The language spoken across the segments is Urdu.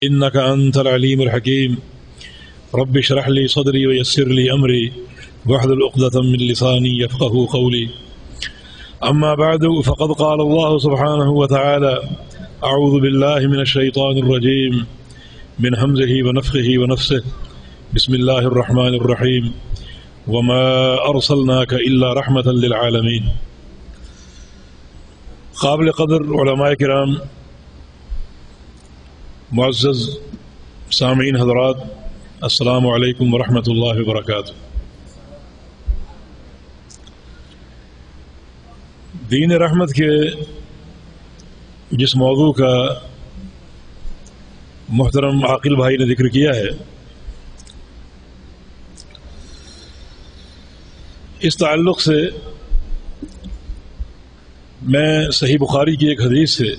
إنك أنت العليم الحكيم رب اشرح لي صدري ويسر لي أمري واحلل عقدة من لساني يفقهوا قولي أما بعد فقد قال الله سبحانه وتعالى أعوذ بالله من الشيطان الرجيم من همزه ونفخه ونفسه بسم الله الرحمن الرحيم وما أرسلناك إلا رحمة للعالمين. قابل قدر علماء کرام، معزز سامعین حضرات، السلام علیکم ورحمۃ اللہ وبرکاتہ۔ دین رحمت کے جس موضوع کا محترم عاقل بھائی نے ذکر کیا ہے، اس تعلق سے میں صحیح بخاری کی ایک حدیث سے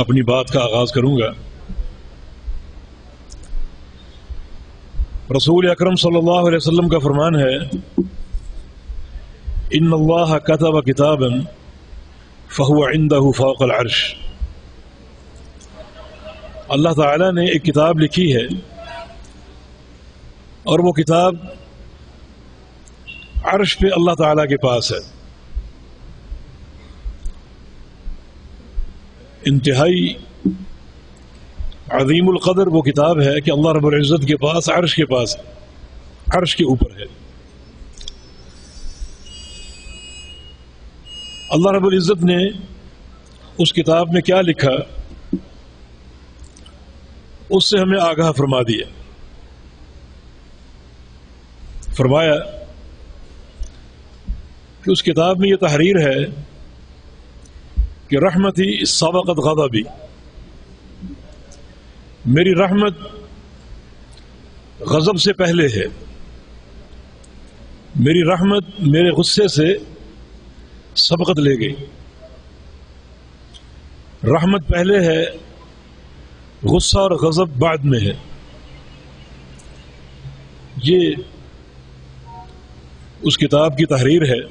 اپنی بات کا آغاز کروں گا۔ رسول اکرم صلی اللہ علیہ وسلم کا فرمان ہے، ان اللہ کتب کتابا فہو عندہ فوق العرش۔ اللہ تعالی نے ایک کتاب لکھی ہے اور وہ کتاب عرش پہ اللہ تعالی کے پاس ہے۔ انتہائی عظیم القدر وہ کتاب ہے کہ اللہ رب العزت کے پاس، عرش کے پاس، عرش کے اوپر ہے۔ اللہ رب العزت نے اس کتاب میں کیا لکھا، اس سے ہمیں آگاہ فرما دیا۔ فرمایا کہ اس کتاب میں یہ تحریر ہے کہ رحمتی سبقت غضبی، میری رحمت غضب سے پہلے ہے، میری رحمت میرے غصے سے سبقت لے گئی۔ رحمت پہلے ہے، غصہ اور غضب بعد میں ہے۔ یہ اس کتاب کی تحریر ہے۔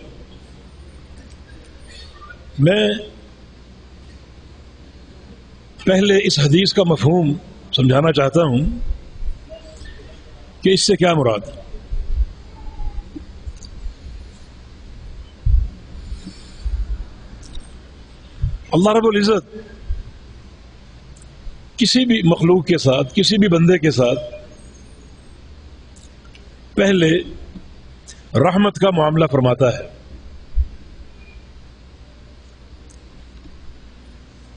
میں پہلے اس حدیث کا مفہوم سمجھانا چاہتا ہوں کہ اس سے کیا مراد ہے۔ اللہ رب العزت کسی بھی مخلوق کے ساتھ، کسی بھی بندے کے ساتھ پہلے رحمت کا معاملہ فرماتا ہے،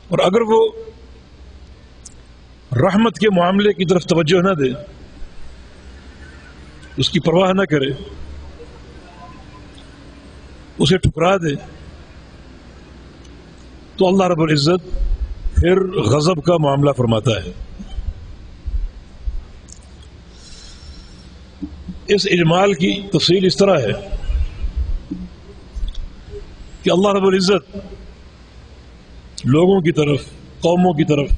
اور اگر وہ رحمت کے معاملے کی طرف توجہ نہ دے، اس کی پرواہ نہ کرے، اسے ٹھکرا دے، تو اللہ رب العزت پھر غضب کا معاملہ فرماتا ہے۔ اس اجمال کی تفصیل اس طرح ہے کہ اللہ رب العزت لوگوں کی طرف، قوموں کی طرف،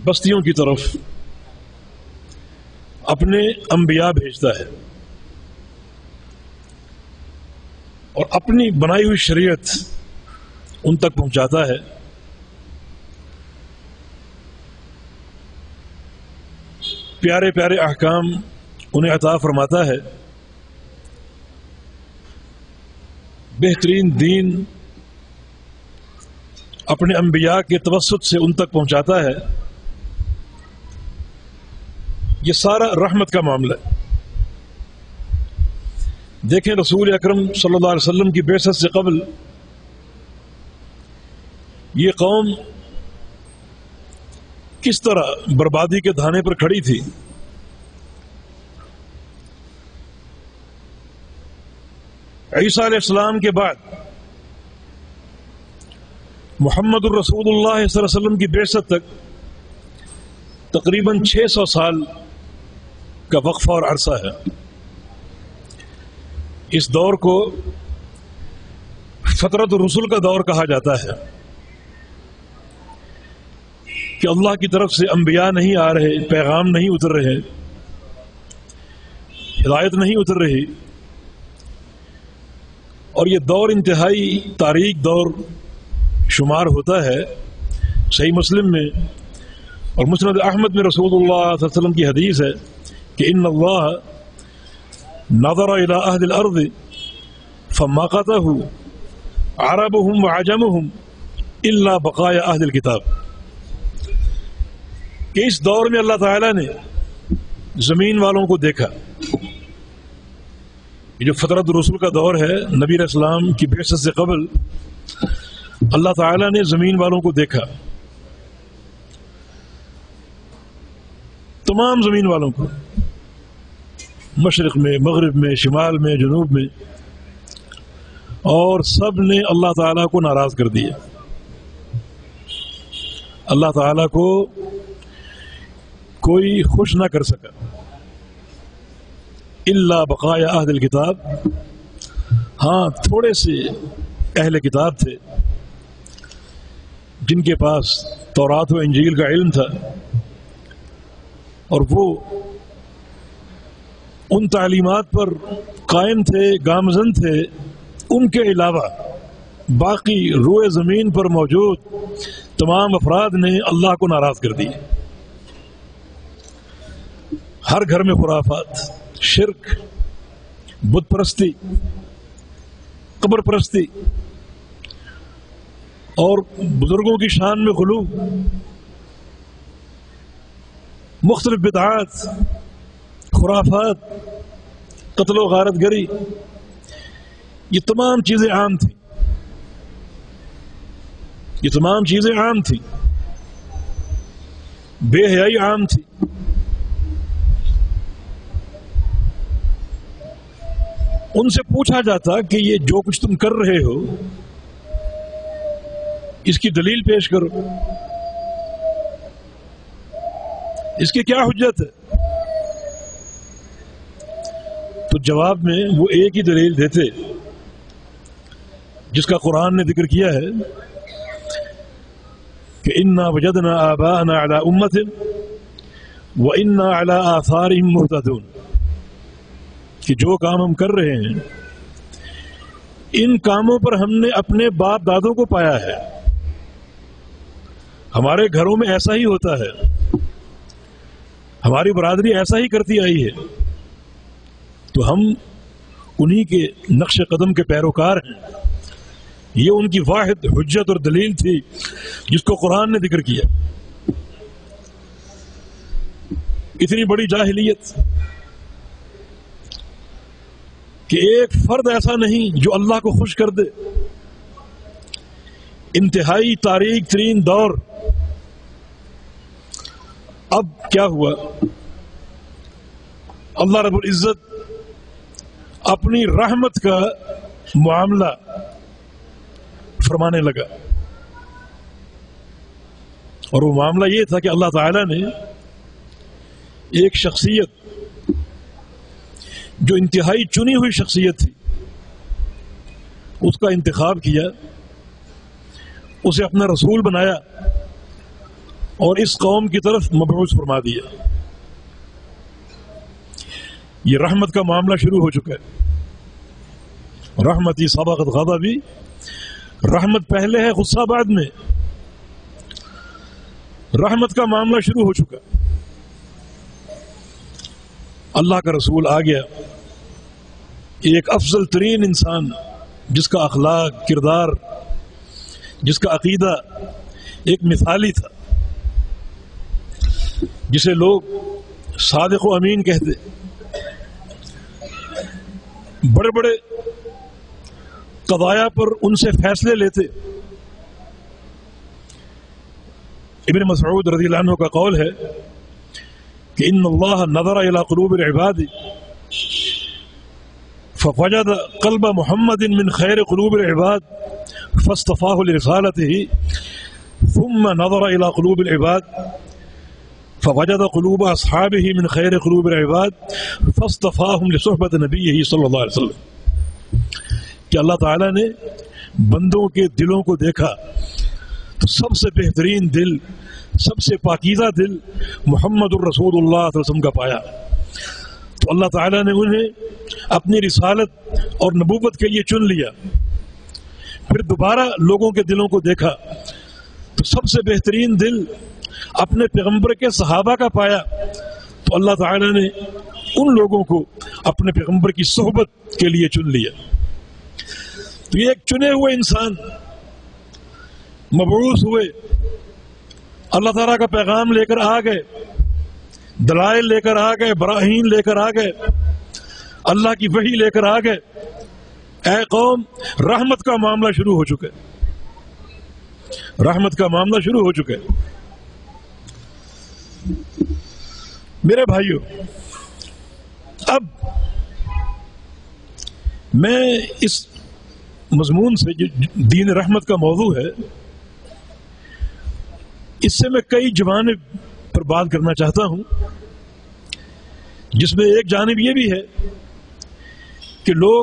بستیوں کی طرف اپنے انبیاء بھیجتا ہے اور اپنی بنائی ہوئی شریعت ان تک پہنچاتا ہے۔ پیارے پیارے احکام انہیں عطا فرماتا ہے، بہترین دین اپنے انبیاء کے توسط سے ان تک پہنچاتا ہے۔ یہ سارا رحمت کا معاملہ ہے۔ دیکھیں رسول اکرم صلی اللہ علیہ وسلم کی بعثت سے قبل یہ قوم کس طرح بربادی کے دھانے پر کھڑی تھی۔ عیسیٰ علیہ السلام کے بعد محمد الرسول اللہ صلی اللہ علیہ وسلم کی بعثت تک تقریباً 600 سال کا وقفہ اور عرصہ ہے۔ اس دور کو فترت الرسل کا دور کہا جاتا ہے کہ اللہ کی طرف سے انبیاء نہیں آ رہے، پیغام نہیں اتر رہے، ہدایت نہیں اتر رہی، اور یہ دور انتہائی تاریک دور شمار ہوتا ہے۔ صحیح مسلم میں اور مسند احمد میں رسول اللہ صلی اللہ علیہ وسلم کی حدیث ہے کہ ان اللہ نظر الى اہل الارض فماقته عربهم وعجمهم الا بقایا اہل الکتاب، کہ اس دور میں اللہ تعالیٰ نے زمین والوں کو دیکھا، یہ جو فترت الرسول کا دور ہے، نبی علیہ السلام کی بعثت سے قبل اللہ تعالیٰ نے زمین والوں کو دیکھا، تمام زمین والوں کو، مشرق میں، مغرب میں، شمال میں، جنوب میں، اور سب نے اللہ تعالیٰ کو ناراض کر دیا۔ اللہ تعالیٰ کو کوئی خوش نہ کر سکا، الا بقایا اہل الکتاب، ہاں تھوڑے سے اہل کتاب تھے جن کے پاس تورات و انجیل کا علم تھا، اور وہ ان تعلیمات پر قائم تھے، گامزن تھے، ان کے علاوہ باقی روئے زمین پر موجود تمام افراد نے اللہ کو ناراض کر دیا۔ ہر گھر میں خرافات، شرک، بت پرستی، قبر پرستی اور بزرگوں کی شان میں غلو، مختلف بدعات، خرافات، قتل و غارت گری، یہ تمام چیزیں عام تھیں، یہ تمام چیزیں عام تھیں، بے حیائی عام تھی۔ ان سے پوچھا جاتا کہ یہ جو کچھ تم کر رہے ہو اس کی دلیل پیش کرو، اس کی کیا حجت ہے؟ تو جواب میں وہ ایک ہی دلیل دیتے جس کا قرآن نے ذکر کیا ہے کہ انا وجدنا آباءنا علی امۃ وانا علی آثارہم مہتدون، کہ جو کام ہم کر رہے ہیں ان کاموں پر ہم نے اپنے باپ دادوں کو پایا ہے، ہمارے گھروں میں ایسا ہی ہوتا ہے، ہماری برادری ایسا ہی کرتی آئی ہے، تو ہم انہی کے نقش قدم کے پیروکار ہیں۔ یہ ان کی واحد حجت اور دلیل تھی جس کو قرآن نے ذکر کیا۔ اتنی بڑی جاہلیت کہ ایک فرد ایسا نہیں جو اللہ کو خوش کر دے۔ انتہائی تاریک ترین دور۔ اب کیا ہوا؟ اللہ رب العزت اپنی رحمت کا معاملہ فرمانے لگا، اور وہ معاملہ یہ تھا کہ اللہ تعالی نے ایک شخصیت جو انتہائی چنی ہوئی شخصیت تھی اس کا انتخاب کیا، اسے اپنا رسول بنایا اور اس قوم کی طرف مبعوث فرما دیا۔ یہ رحمت کا معاملہ شروع ہو چکا ہے۔ رحمتی سبقت غضبی، رحمت پہلے ہے، غصہ بعد میں۔ رحمت کا معاملہ شروع ہو چکا، اللہ کا رسول آ گیا، ایک افضل ترین انسان جس کا اخلاق، کردار، جس کا عقیدہ ایک مثالی تھا، جسے لوگ صادق و امین کہتے، بڑے بڑے قضایا پر ان سے فیصلے لیتے۔ ابن مسعود رضی اللہ عنہ کا قول ہے کہ ان اللہ نظر الى قلوب العباد فوجد قلب محمد من خیر قلوب العباد فاصطفاه لرسالته ثم نظر الى قلوب العباد فوجد قلوب اصحابه من خیر قلوب العباد فاصطفاهم لصحبة نبیہ صلی اللہ علیہ وسلم، کہ اللہ تعالیٰ نے بندوں کے دلوں کو دیکھا تو سب سے بہترین دل، سب سے پاکیزہ دل محمد الرسول اللہ صلی اللہ علیہ وسلم کا پایا، تو اللہ تعالیٰ نے انہیں اپنی رسالت اور نبوت کے لیے چن لیا۔ پھر دوبارہ لوگوں کے دلوں کو دیکھا تو سب سے بہترین دل اپنے پیغمبر کے صحابہ کا پایا تو اللہ تعالیٰ نے ان لوگوں کو اپنے پیغمبر کی صحبت کے لیے چن لیا. تو یہ ایک چنے ہوئے انسان مبعوث ہوئے، اللہ تعالیٰ کا پیغام لے کر آ گئے، دلائل لے کر آ گئے، براہین لے کر آ گئے، اللہ کی وحی لے کر آ گئے. اے قوم، رحمت کا معاملہ شروع ہو چکا ہے، رحمت کا معاملہ شروع ہو چکا ہے. میرے بھائیوں، اب میں اس مضمون سے جو دین رحمت کا موضوع ہے، اس سے میں کئی جوانب پر بات کرنا چاہتا ہوں، جس میں ایک جانب یہ بھی ہے کہ لوگ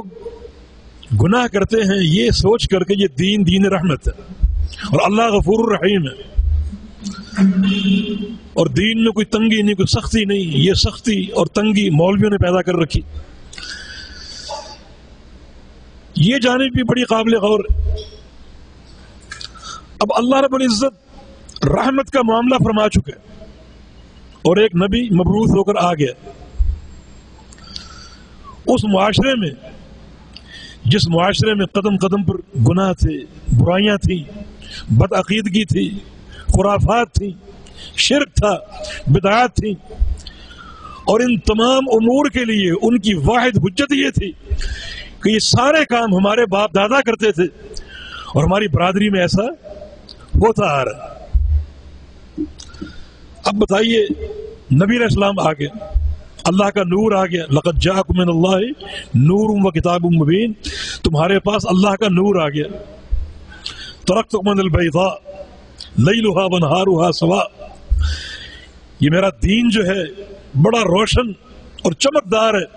گناہ کرتے ہیں یہ سوچ کر کے یہ دین رحمت ہے اور اللہ غفور الرحیم ہے، اور دین میں کوئی تنگی نہیں، کوئی سختی نہیں. یہ سختی اور تنگی مولویوں نے پیدا کر رکھی. یہ جانب بھی بڑی قابل غور ہے. اب اللہ رب العزت رحمت کا معاملہ فرما چکا ہے اور ایک نبی مبعوث ہو کر آ گیا. اس معاشرے میں، جس معاشرے میں قدم قدم پر گناہ تھے، برائیاں تھیں، بدعقیدگی تھی، خرافات تھیں، شرک تھا، بدعات تھیں، اور ان تمام امور کے لیے ان کی واحد حجت یہ تھی کہ یہ سارے کام ہمارے باپ دادا کرتے تھے اور ہماری برادری میں ایسا ہوتا آ رہا. اب بتائیے، نبی علیہ السلام آ گیا، اللہ کا نور آ گیا. لقد جاءکم من اللہ نور و کتاب مبین، تمہارے پاس اللہ کا نور آ گیا. ترکتکم من البیضاء لیلها ونہارها سواء، یہ میرا دین جو ہے بڑا روشن اور چمکدار ہے،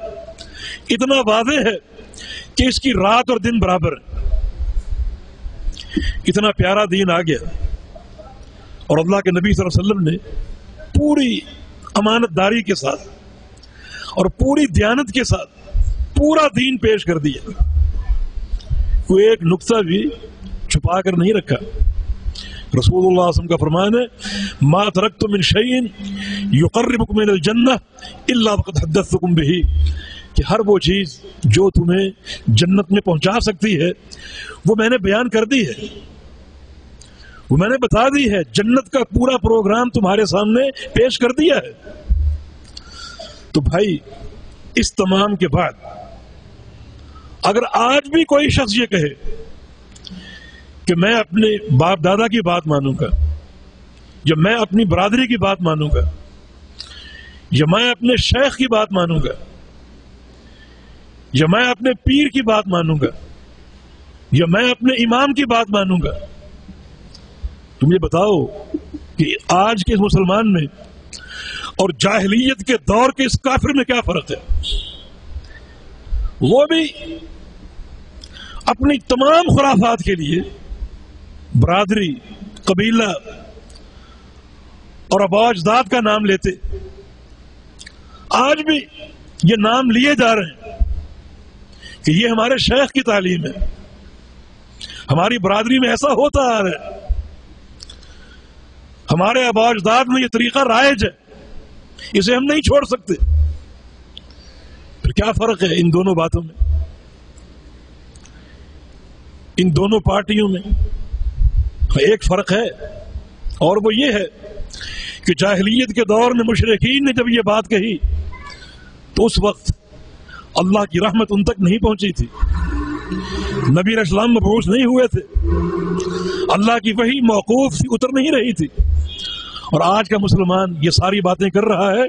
اتنا واضح ہے کہ اس کی رات اور دن برابر ہے. اتنا پیارا دین آ گیا اور اللہ کے نبی صلی اللہ علیہ وسلم نے پوری امانت داری کے ساتھ اور پوری دیانت کے ساتھ پورا دین پیش کر دیا، کوئی ایک نقطہ بھی چھپا کر نہیں رکھا. رسول اللہ صلی اللہ علیہ وسلم کا فرمان ہے، ما ترکت من شیء یقربکم من الجنہ الا وقد حدثتکم بہ، کہ ہر وہ چیز جو تمہیں جنت میں پہنچا سکتی ہے وہ میں نے بیان کر دی ہے، وہ میں نے بتا دی ہے. جنت کا پورا پروگرام تمہارے سامنے پیش کر دیا ہے. تو بھائی، اس تمام کے بعد اگر آج بھی کوئی شخص یہ کہے کہ میں اپنے باپ دادا کی بات مانوں گا، یا میں اپنی برادری کی بات مانوں گا، یا میں اپنے شیخ کی بات مانوں گا، یا میں اپنے پیر کی بات مانوں گا، یا میں اپنے امام کی بات مانوں گا، تم یہ بتاؤ کہ آج کے اس مسلمان میں اور جاہلیت کے دور کے اس کافر میں کیا فرق ہے؟ وہ بھی اپنی تمام خرافات کے لیے برادری، قبیلہ اور آباء و اجداد کا نام لیتے. آج بھی یہ نام لیے جا رہے ہیں کہ یہ ہمارے شیخ کی تعلیم ہے، ہماری برادری میں ایسا ہوتا آ رہا ہے، ہمارے آباء و اجداد میں یہ طریقہ رائج ہے، اسے ہم نہیں چھوڑ سکتے. پھر کیا فرق ہے ان دونوں باتوں میں، ان دونوں پارٹیوں میں؟ ایک فرق ہے، اور وہ یہ ہے کہ جاہلیت کے دور میں مشرکین نے جب یہ بات کہی تو اس وقت اللہ کی رحمت ان تک نہیں پہنچی تھی، نبی علیہ السلام مبعوث نہیں ہوئے تھے، اللہ کی وحی موقوف تھی، اتر نہیں رہی تھی. اور آج کا مسلمان یہ ساری باتیں کر رہا ہے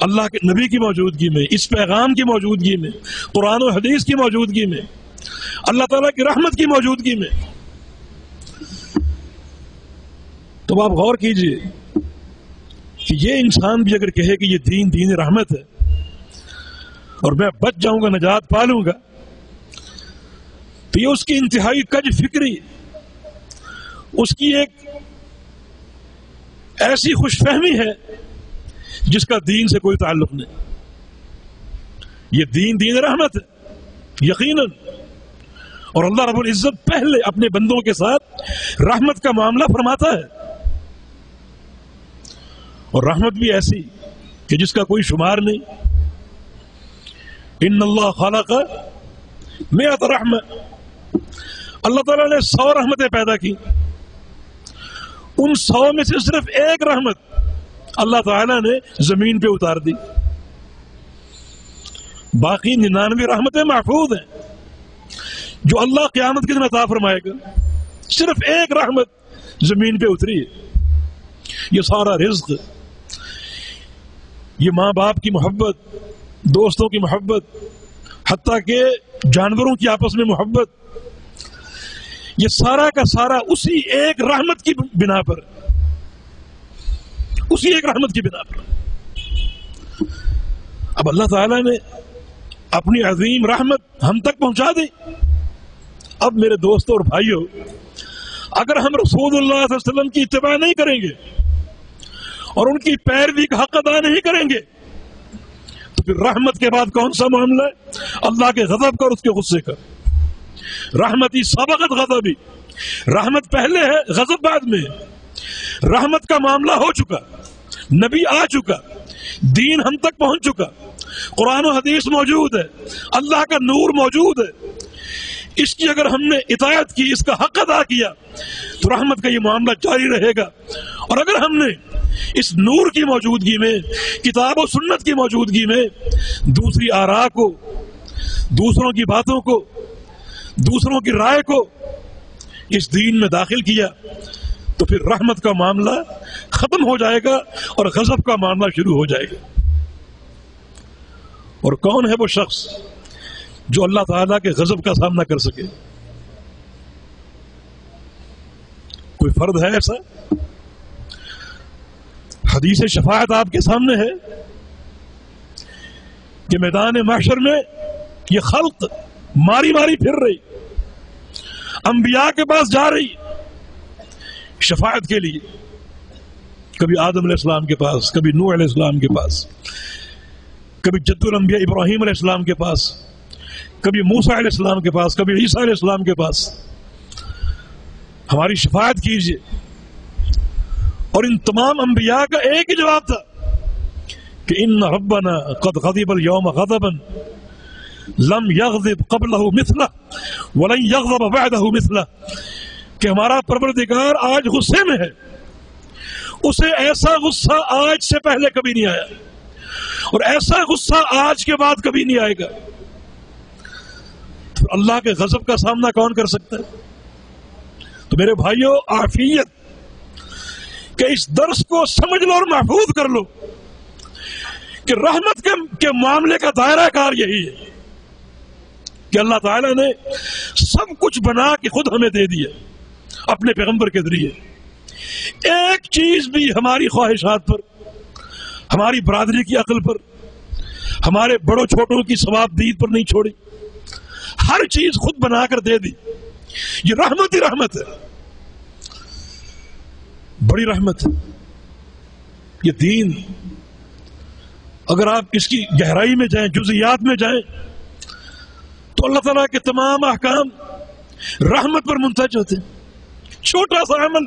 اللہ کے نبی کی موجودگی میں، اس پیغام کی موجودگی میں، قرآن و حدیث کی موجودگی میں، اللہ تعالیٰ کی رحمت کی موجودگی میں. تو آپ غور کیجئے کہ یہ انسان بھی اگر کہے کہ یہ دین رحمت ہے اور میں بچ جاؤں گا، نجات پا لوں گا، تو یہ اس کی انتہائی کج فکری، اس کی ایک ایسی خوش فہمی ہے جس کا دین سے کوئی تعلق نہیں. یہ دین رحمت ہے یقیناً، اور اللہ رب العزت پہلے اپنے بندوں کے ساتھ رحمت کا معاملہ فرماتا ہے. اور رحمت بھی ایسی کہ جس کا کوئی شمار نہیں. ان اللہ خلق مئۃ رحمہ، اللہ تعالیٰ نے 100 رحمتیں پیدا کی. ان 100 میں سے صرف ایک رحمت اللہ تعالیٰ نے زمین پہ اتار دی. باقی 99 رحمتیں محفوظ ہیں جو اللہ قیامت کے دن عطا فرمائے گا. صرف ایک رحمت زمین پہ اتری ہے. یہ سارا رزق، یہ ماں باپ کی محبت، دوستوں کی محبت، حتیٰ کہ جانوروں کی آپس میں محبت، یہ سارا کا سارا اسی ایک رحمت کی بنا پر، اسی ایک رحمت کی بنا پر. اب اللہ تعالیٰ نے اپنی عظیم رحمت ہم تک پہنچا دی. اب میرے دوستوں اور بھائیوں، اگر ہم رسول اللہ صلی اللہ علیہ وسلم کی اتباع نہیں کریں گے اور ان کی پیروی کا حق ادا نہیں کریں گے تو پھر رحمت کے بعد کون سا معاملہ ہے؟ اللہ کے غضب کا اور اس کے غصے کا. رحمتی سبقت غضبی، رحمت پہلے ہے، غضب بعد میں. رحمت کا معاملہ ہو چکا، نبی آ چکا، دین ہم تک پہنچ چکا، قرآن و حدیث موجود ہے، اللہ کا نور موجود ہے. اس کی اگر ہم نے اطاعت کی، اس کا حق ادا کیا تو رحمت کا یہ معاملہ جاری رہے گا. اور اگر ہم نے اس نور کی موجودگی میں، کتاب و سنت کی موجودگی میں دوسری آراء کو، دوسروں کی باتوں کو، دوسروں کی رائے کو اس دین میں داخل کیا تو پھر رحمت کا معاملہ ختم ہو جائے گا اور غضب کا معاملہ شروع ہو جائے گا. اور کون ہے وہ شخص جو اللہ تعالیٰ کے غضب کا سامنا کر سکے؟ کوئی فرد ہے ایسا؟ حدیث شفاعت آپ کے سامنے ہے کہ میدان محشر میں یہ خلق ماری ماری پھر رہی، انبیاء کے پاس جا رہی شفاعت کے لیے. کبھی آدم علیہ السلام کے پاس، کبھی نوح علیہ السلام کے پاس، کبھی جد الانبیاء ابراہیم علیہ السلام کے پاس، کبھی موسیٰ علیہ السلام کے پاس، کبھی عیسیٰ علیہ السلام کے پاس. ہماری شفاعت کیجیے. اور ان تمام انبیاء کا ایک ہی جواب تھا کہ ان ربنا قد غضب اليوم غضبا لم یغضب قبلہ مثلہ ولن یغضب بعدہ مثلہ، کہ ہمارا پروردگار آج غصے میں ہے، اسے ایسا غصہ آج سے پہلے کبھی نہیں آیا اور ایسا غصہ آج کے بعد کبھی نہیں آئے گا. تو اللہ کے غضب کا سامنا کون کر سکتا ہے؟ تو میرے بھائیوں، عافیت کہ اس درس کو سمجھ لو اور محفوظ کر لو کہ رحمت کے معاملے کا دائرہ کار یہی ہے کہ اللہ تعالیٰ نے سب کچھ بنا کے خود ہمیں دے دیا اپنے پیغمبر کے ذریعے. ایک چیز بھی ہماری خواہشات پر، ہماری برادری کی عقل پر، ہمارے بڑوں چھوٹوں کی ثواب دید پر نہیں چھوڑی. ہر چیز خود بنا کر دے دی. یہ رحمت ہی رحمت ہے، بڑی رحمت ہے. یہ دین اگر آپ اس کی گہرائی میں جائیں، جزئیات میں جائیں، تو اللہ تعالیٰ کے تمام احکام رحمت پر منتج ہوتے ہیں. چھوٹا سا عمل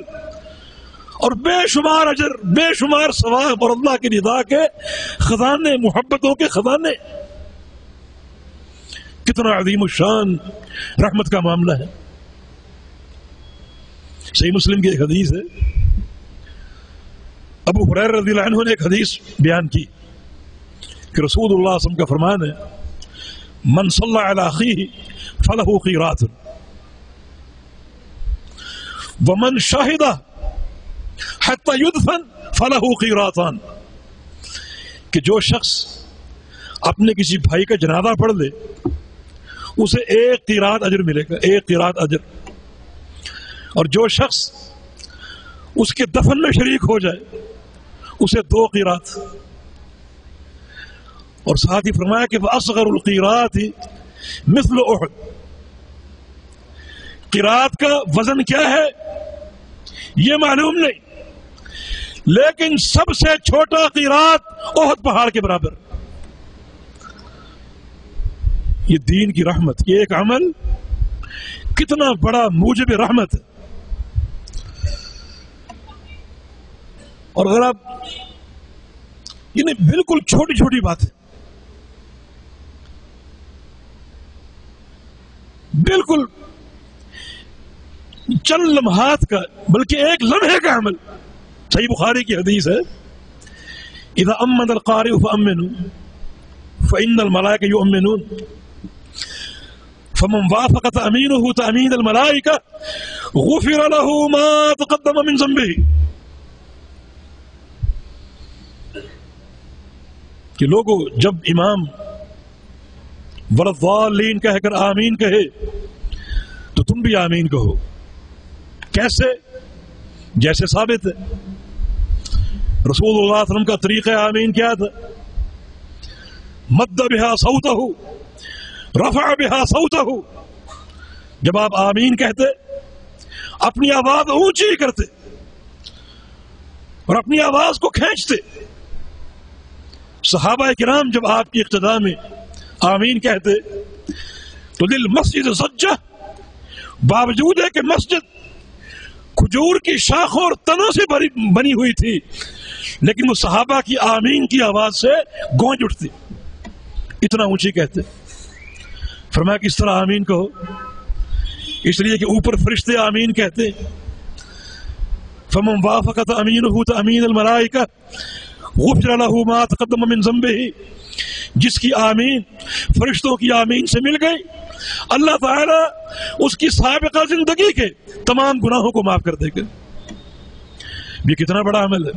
اور بے شمار اجر، بے شمار ثواب اور اللہ کی رضا کے خزانے، محبتوں کے خزانے. کتنا عظیم الشان رحمت کا معاملہ ہے. صحیح مسلم کی ایک حدیث ہے، ابو ہریرہ رضی اللہ عنہ نے ایک حدیث بیان کی کہ رسول اللہ صلی اللہ علیہ وسلم کا فرمان ہے، من صلی علی اخیہ فلہ قیرات ومن شہد حتی یدفن فلہ قیراتان، کہ جو شخص اپنے کسی بھائی کا جنازہ پڑھ لے اسے 1 قیرات اجر ملے گا، 1 قیرات اجر. اور جو شخص اس کے دفن میں شریک ہو جائے اسے 2 قیرات. اور ساتھ ہی فرمایا کہ اصغر القیرات مثل احد، قیرات کا وزن کیا ہے یہ معلوم نہیں، لیکن سب سے چھوٹا قیرات احد پہاڑ کے برابر. یہ دین کی رحمت، یہ ایک عمل کتنا بڑا موجب رحمت ہے. اور اگر آپ یعنی بالکل چھوٹی چھوٹی باتیں، بالکل چند لمحات کا، بلکہ ایک لمحے کا عمل. صحیح بخاری کی حدیث ہے، اذا امن القارئ فامنوا فان الملائکہ یؤمنون فمن وافق تأمینه تأمین الملائکہ غفر له ما تقدم من ذنبه. کہ لوگوں جب امام والضالین کہہ کر آمین کہے تو تم بھی آمین کہو. کیسے؟ جیسے ثابت ہے. رسول اللہ صلی اللہ علیہ وسلم کا طریقہ آمین کیا تھا؟ مد بہا صوتہ رفع بہا صوتہ. جب آپ آمین کہتے اپنی آواز اونچی کرتے اور اپنی آواز کو کھینچتے. صحابہ کرام جب آپ کی اقتداء میں آمین کہتے تو دل مسجد سجہ، باوجود ہے کہ مسجد کھجور کی شاخوں اور تنوں سے بنی ہوئی تھی، لیکن وہ صحابہ کی آمین کی آواز سے گونج اٹھتی، اتنا اونچی کہتے. فرمایا کہ اس طرح آمین کہو، اس لیے کہ اوپر فرشتے آمین کہتے. فمن وافق تأمینہ تأمین الملائکہ غفر له ما تقدم من ذنبہ. جس کی آمین فرشتوں کی آمین سے مل گئی، اللہ تعالیٰ اس کی سابقہ زندگی کے تمام گناہوں کو معاف کر دے گا. یہ کتنا بڑا عمل ہے،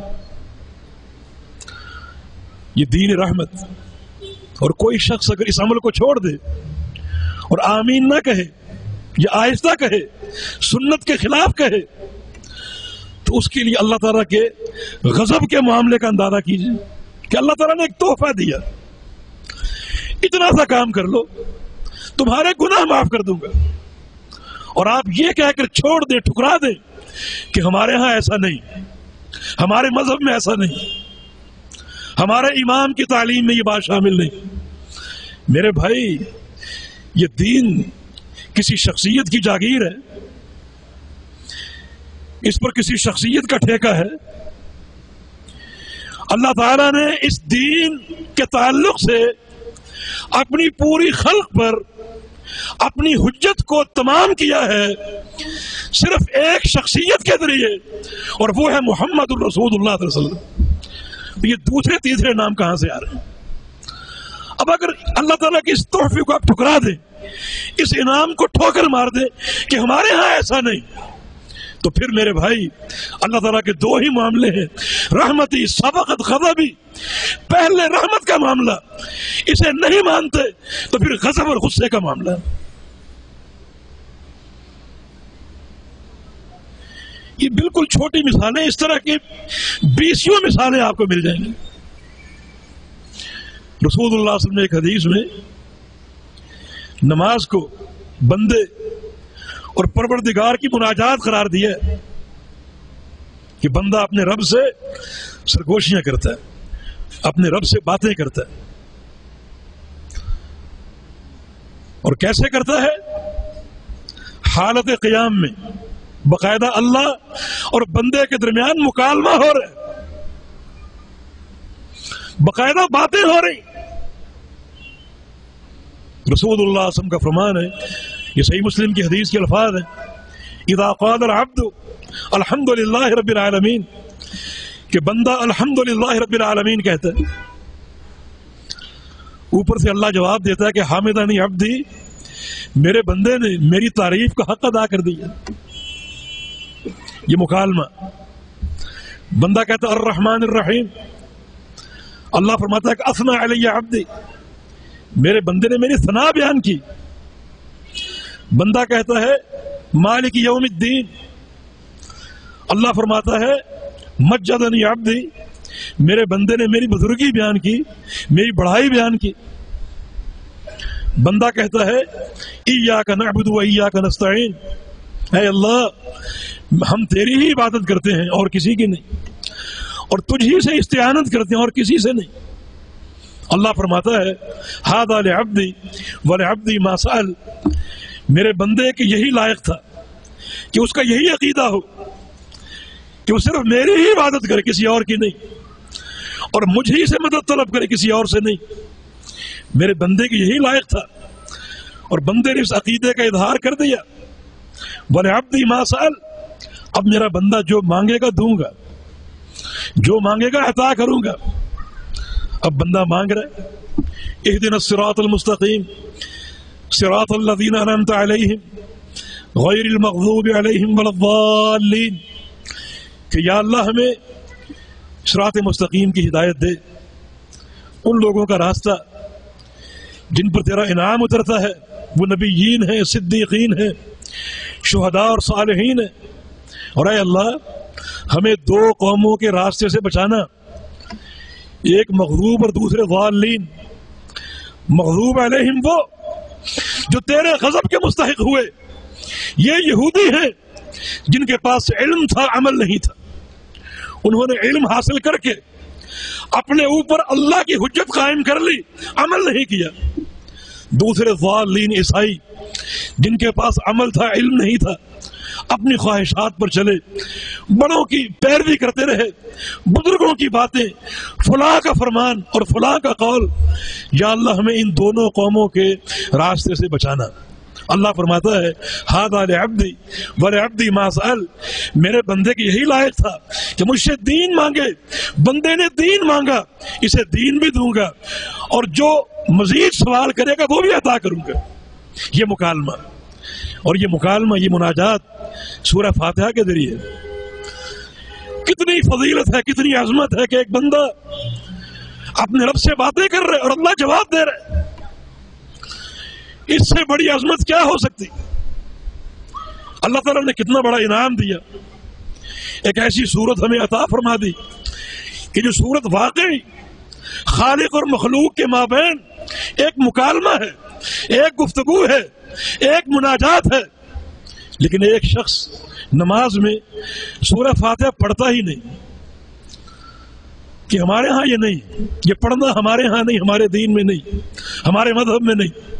یہ دین رحمت. اور کوئی شخص اگر اس عمل کو چھوڑ دے اور آمین نہ کہے یا آہستہ کہے، سنت کے خلاف کہے، تو اس کے لیے اللہ تعالیٰ کے غضب کے معاملے کا اندازہ کیجیے کہ اللہ تعالیٰ نے ایک تحفہ دیا، اتنا سا کام کر لو تمہارے گناہ معاف کر دوں گا. اور آپ یہ کہہ کر چھوڑ دیں، ٹھکرا دیں کہ ہمارے ہاں ایسا نہیں، ہمارے مذہب میں ایسا نہیں، ہمارے امام کی تعلیم میں یہ بات شامل نہیں. میرے بھائی، یہ دین کسی شخصیت کی جاگیر ہے، اس پر کسی شخصیت کا ٹھیکہ ہے. اللہ تعالیٰ نے اس دین کے تعلق سے اپنی پوری خلق پر اپنی حجت کو تمام کیا ہے صرف ایک شخصیت کے ذریعے، اور وہ ہے محمد الرسول اللہ صلی اللہ علیہ وسلم. یہ دوسرے تیسرے نام کہاں سے آ رہے ہیں؟ اب اگر اللہ تعالیٰ کے اس تحفے کو آپ ٹھکرا دیں، اس انعام کو ٹھوکر مار دیں کہ ہمارے ہاں ایسا نہیں، تو پھر میرے بھائی اللہ تعالیٰ کے دو ہی معاملے ہیں، رحمتی سبقت غضبی. پہلے رحمت کا معاملہ، اسے نہیں مانتے تو پھر غضب اور غصے کا معاملہ. یہ بالکل چھوٹی مثالیں، اس طرح کی 20 مثالیں آپ کو مل جائیں گی. رسول اللہ صلی اللہ علیہ وسلم نے ایک حدیث میں نماز کو بندے اور پروردگار کی مناجات قرار دیا ہے کہ بندہ اپنے رب سے سرگوشیاں کرتا ہے، اپنے رب سے باتیں کرتا ہے. اور کیسے کرتا ہے؟ حالت قیام میں باقاعدہ اللہ اور بندے کے درمیان مکالمہ ہو رہا ہے، باقاعدہ باتیں ہو رہی. رسول اللہ صلی اللہ علیہ وسلم کا فرمان ہے، یہ صحیح مسلم کی حدیث کے الفاظ ہیں، اذا قال العبد الحمد للہ رب العالمین، کہ بندہ الحمد للہ رب العالمین کہتا ہے، اوپر سے اللہ جواب دیتا ہے کہ حامدنی عبدی، میرے بندے نے میری تعریف کا حق ادا کر دیا. یہ مکالمہ. بندہ کہتا ہے الرحمن الرحیم، اللہ فرماتا ہے کہ اثنى علی عبدی، میرے بندے نے میری ثنا بیان کی. بندہ کہتا ہے مالک یوم الدین، اللہ فرماتا ہے مجدنی عبدی، میرے بندے نے میری بزرگی بیان کی، میری بڑائی بیان کی. بندہ کہتا ہے ایاک نعبد و ایاک نستعین، اے اللہ ہم تیری ہی عبادت کرتے ہیں اور کسی کی نہیں، اور تجھ ہی سے استعانت کرتے ہیں اور کسی سے نہیں. اللہ فرماتا ہے ھذا لعبدی ولعبدی ما سأل، میرے بندے کے یہی لائق تھا کہ اس کا یہی عقیدہ ہو کہ وہ صرف میری ہی عبادت کرے، کسی اور کی نہیں، اور مجھے ہی سے مدد طلب کرے، کسی اور سے نہیں۔ میرے بندے کی یہی لائق تھا، اور بندے نے اس عقیدے کا اظہار کر دیا۔ وَلِعَبْدِي مَا سَأَلَ، اب میرا بندہ جو مانگے گا دوں گا، جو مانگے گا عطا کروں گا۔ اب بندہ مانگ رہا ہے اهدنا الصراط المستقیم صراط الذین انعمت علیہم غیر المغضوب علیہم ولا الضالین، کہ یا اللہ ہمیں صراط مستقیم کی ہدایت دے، ان لوگوں کا راستہ جن پر تیرا انعام اترتا ہے، وہ نبیین ہیں، صدیقین ہیں، شہداء اور صالحین ہیں۔ اور اے اللہ ہمیں دو قوموں کے راستے سے بچانا، ایک مغضوب اور دوسرے ضالین۔ مغضوب علیہم وہ جو تیرے غضب کے مستحق ہوئے، یہ یہودی ہیں جن کے پاس علم تھا عمل نہیں تھا، انہوں نے علم حاصل کر کے اپنے اوپر اللہ کی حجت قائم کر لی، عمل نہیں کیا۔ دوسرے ضالین عیسائی جن کے پاس عمل تھا علم نہیں تھا، اپنی خواہشات پر چلے، بڑوں کی پیروی کرتے رہے، بزرگوں کی باتیں، فلاں کا فرمان اور فلاں کا قول۔ یا اللہ ہمیں ان دونوں قوموں کے راستے سے بچانا۔ اللہ فرماتا ہے ھذا لعبدی ولعبدی ما سأل، میرے بندے کی یہی لائق تھا کہ مجھ سے دین مانگے، بندے نے دین مانگا، اسے دین بھی دوں گا، اور جو مزید سوال کرے گا وہ بھی عطا کروں گا۔ یہ مکالمہ، اور یہ مکالمہ، یہ مناجات سورہ فاتحہ کے ذریعے کتنی فضیلت ہے، کتنی عظمت ہے کہ ایک بندہ اپنے رب سے باتیں کر رہے اور اللہ جواب دے رہے۔ اس سے بڑی عظمت کیا ہو سکتی؟ اللہ تعالیٰ نے کتنا بڑا انعام دیا، ایک ایسی صورت ہمیں عطا فرما دی کہ جو صورت واقعی خالق اور مخلوق کے مابین ایک مکالمہ ہے، ایک گفتگو ہے، ایک مناجات ہے۔ لیکن ایک شخص نماز میں سورہ فاتحہ پڑھتا ہی نہیں، کہ ہمارے ہاں یہ نہیں، یہ پڑھنا ہمارے ہاں نہیں، ہمارے دین میں نہیں، ہمارے مذہب میں نہیں۔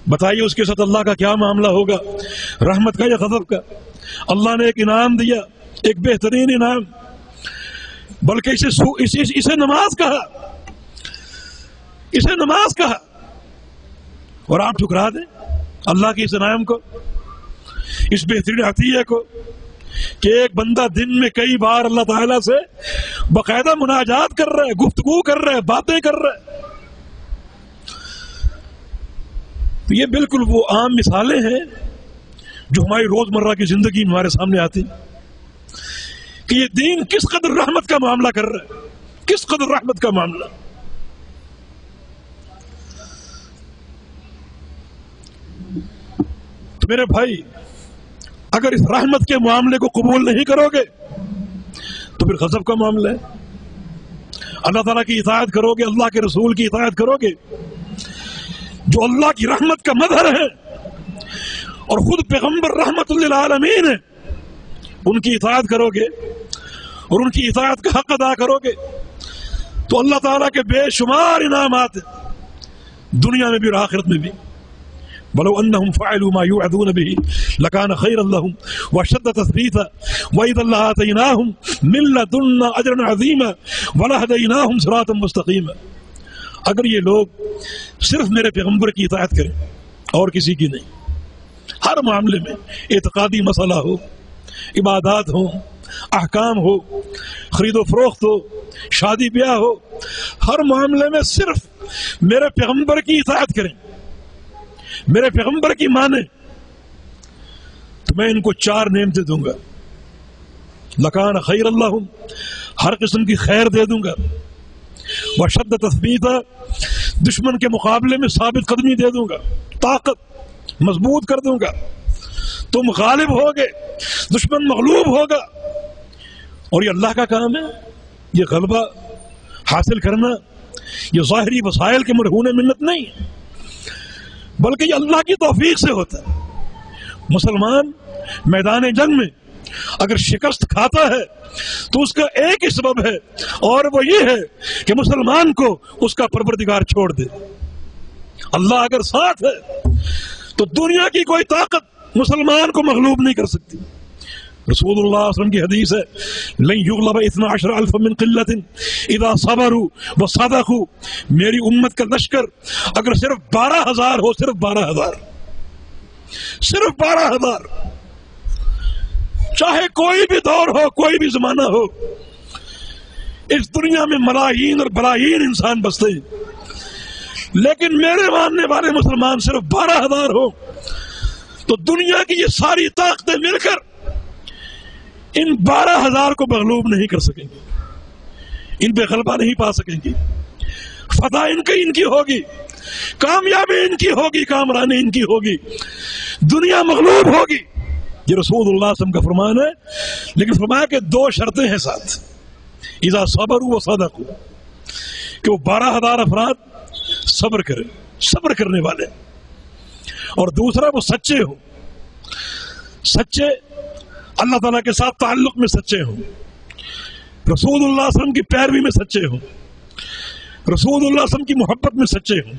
بتائیے اس کے ساتھ اللہ کا کیا معاملہ ہوگا، رحمت کا یا غضب کا؟ اللہ نے ایک انعام دیا، ایک بہترین انعام، بلکہ اسے نماز کہا، اسے نماز کہا، اور آپ ٹھکرا دیں اللہ کے اس انعام کو، اس بہترین عطیہ کو، کہ ایک بندہ دن میں کئی بار اللہ تعالیٰ سے باقاعدہ مناجات کر رہا ہے، گفتگو کر رہا ہے، باتیں کر رہا ہے۔ تو یہ بالکل وہ عام مثالیں ہیں جو ہماری روزمرہ کی زندگی میں ہمارے سامنے آتی، کہ یہ دین کس قدر رحمت کا معاملہ کر رہا ہے، کس قدر رحمت کا معاملہ۔ تو میرے بھائی، اگر اس رحمت کے معاملے کو قبول نہیں کرو گے تو پھر غضب کا معاملہ ہے۔ اللہ تعالیٰ کی اطاعت کرو گے، اللہ کے رسول کی اطاعت کرو گے جو اللہ کی رحمت کا مظہر ہے، اور خود پیغمبر رحمت للعالمین ہے، ان کی اطاعت کرو گے اور ان کی اطاعت کا حق ادا کرو گے تو اللہ تعالیٰ کے بے شمار انعامات دنیا میں بھی اور آخرت میں بھی۔ ولو انہم فعلوا ما یوعظون به لکان خیرا لهم واشد تثبیتا واذا لآتیناہم من لدنا اجرا عظیما ولہدیناہم صراطا مستقیما۔ اگر یہ لوگ صرف میرے پیغمبر کی اطاعت کریں اور کسی کی نہیں، ہر معاملے میں، اعتقادی مسئلہ ہو، عبادات ہو، احکام ہو، خرید و فروخت ہو، شادی بیاہ ہو، ہر معاملے میں صرف میرے پیغمبر کی اطاعت کریں، میرے پیغمبر کی مانیں، تو میں ان کو 4 نعمتیں دوں گا۔ لکان خیر اللہم، ہر قسم کی خیر دے دوں گا۔ وشد تثبیتا، دشمن کے مقابلے میں ثابت قدمی دے دوں گا، طاقت مضبوط کر دوں گا، تم غالب ہوگے، دشمن مغلوب ہوگا۔ اور یہ اللہ کا کام ہے، یہ غلبہ حاصل کرنا یہ ظاہری وسائل کے مرہون منت نہیں ہے، بلکہ یہ اللہ کی توفیق سے ہوتا ہے۔ مسلمان میدان جنگ میں اگر شکست کھاتا ہے تو اس کا ایک ہی سبب ہے، اور وہ یہ ہے کہ مسلمان کو اس کا پروردگار چھوڑ دے۔ اللہ اگر ساتھ ہے تو دنیا کی کوئی طاقت مسلمان کو مغلوب نہیں کر سکتی۔ رسول اللہ صلی اللہ علیہ وسلم کی حدیث ہے لن یغلب 12,000 من قلت اذا صبروا وصدقوا، میری امت کا لشکر اگر صرف 12,000 ہو، صرف 12,000، صرف 12,000، چاہے کوئی بھی دور ہو، کوئی بھی زمانہ ہو، اس دنیا میں ملایین اور بلایین انسان بستے ہیں، لیکن میرے ماننے والے مسلمان صرف 12,000 ہو تو دنیا کی یہ ساری طاقتیں مل کر ان 12,000 کو مغلوب نہیں کر سکیں گے، ان پہ غلبہ نہیں پا سکیں گے، فتح ان کی ہوگی، کامیابی ان کی ہوگی، کامرانی ان کی ہوگی، دنیا مغلوب ہوگی۔ یہ رسول اللہ صلی اللہ علیہ وسلم کا فرمان ہے، لیکن فرمایا کہ 2 شرطیں ہیں ساتھ، اذا صبروا وصدقوا، کہ وہ 12,000 افراد صبر کرے، صبر کرنے والے، اور دوسرا وہ سچے ہوں، سچے اللہ تعالیٰ کے ساتھ تعلق میں سچے ہوں، رسول اللہ صلی اللہ علیہ وسلم کی پیروی میں سچے ہوں، رسول اللہ صلی اللہ علیہ وسلم کی محبت میں سچے ہوں،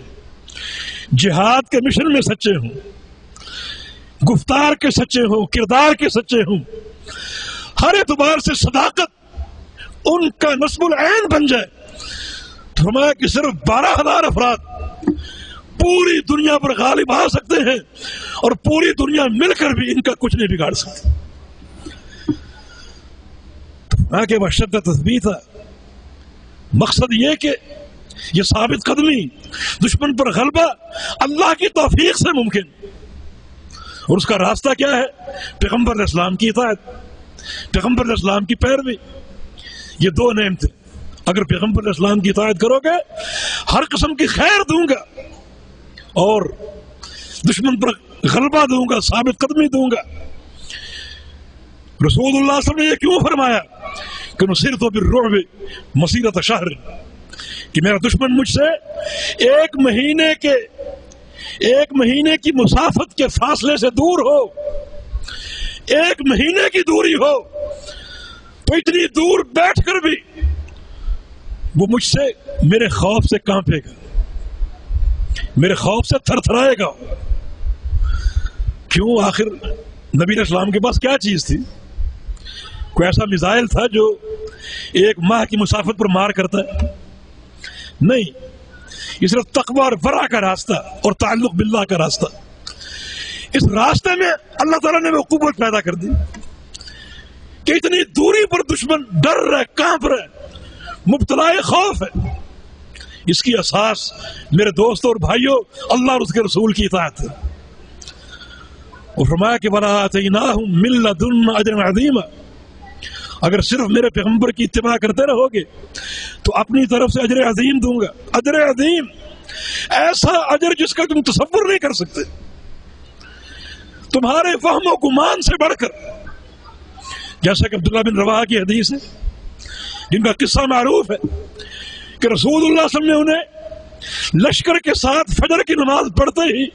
جہاد کے مشن میں سچے ہوں، گفتار کے سچے ہوں، کردار کے سچے ہوں، ہر اعتبار سے صداقت ان کا نصب العین بن جائے۔ فرمایا کہ صرف 12,000 افراد پوری دنیا پر غالب آ سکتے ہیں، اور پوری دنیا مل کر بھی ان کا کچھ نہیں بگاڑ سکتی۔ کہ وشد تثبیت ہے، مقصد یہ کہ یہ ثابت قدمی، دشمن پر غلبہ اللہ کی توفیق سے ممکن، اور اس کا راستہ کیا ہے؟ پیغمبر علیہ السلام کی اطاعت، پیغمبر علیہ السلام کی پیروی۔ یہ 2 نعمتیں، اگر پیغمبر علیہ السلام کی اطاعت کرو گے ہر قسم کی خیر دوں گا، اور دشمن پر غلبہ دوں گا، ثابت قدمی دوں گا۔ رسول اللہ صلی اللہ علیہ وسلم نے یہ کیوں فرمایا کہ نصرت بالرعب مسیرۃ شہر، کہ میرا دشمن مجھ سے 1 مہینے کی مسافت کے فاصلے سے دور ہو، 1 مہینے کی دوری ہو، تو اتنی دور بیٹھ کر بھی وہ مجھ سے میرے خوف سے کانپے گا، میرے خوف سے تھر تھرائے گا۔ کیوں؟ آخر نبی علیہ السلام کے پاس کیا چیز تھی؟ کوئی ایسا میزائل تھا جو 1 ماہ کی مسافت پر مار کرتا ہے؟ نہیں، یہ صرف تقوی اور ورع کا راستہ اور تعلق باللہ کا راستہ۔ اس راستے میں اللہ تعالیٰ نے وہ قوت پیدا کر دی کہ اتنی دوری پر دشمن ڈر رہا، کانپ رہا، مبتلا خوف ہے۔ اس کی اساس میرے دوستوں اور بھائیوں اللہ اور اس کے رسول کی اطاعت ہے۔ اور فرمایا کہ وَلَا آتَيْنَاهُم مِّن لَّدُنَّا أَجْرًا عَظِيمًا، اگر صرف میرے پیغمبر کی اتباع کرتے رہو گے تو اپنی طرف سے اجر عظیم دوں گا، اجر عظیم، ایسا اجر جس کا تم تصور نہیں کر سکتے، تمہارے فہم و گمان سے بڑھ کر۔ جیسا کہ عبداللہ بن رواحہ کی حدیث ہے، جن کا قصہ معروف ہے کہ رسول اللہ صلی اللہ علیہ وسلم نے انہیں لشکر کے ساتھ فجر کی نماز پڑھتے ہی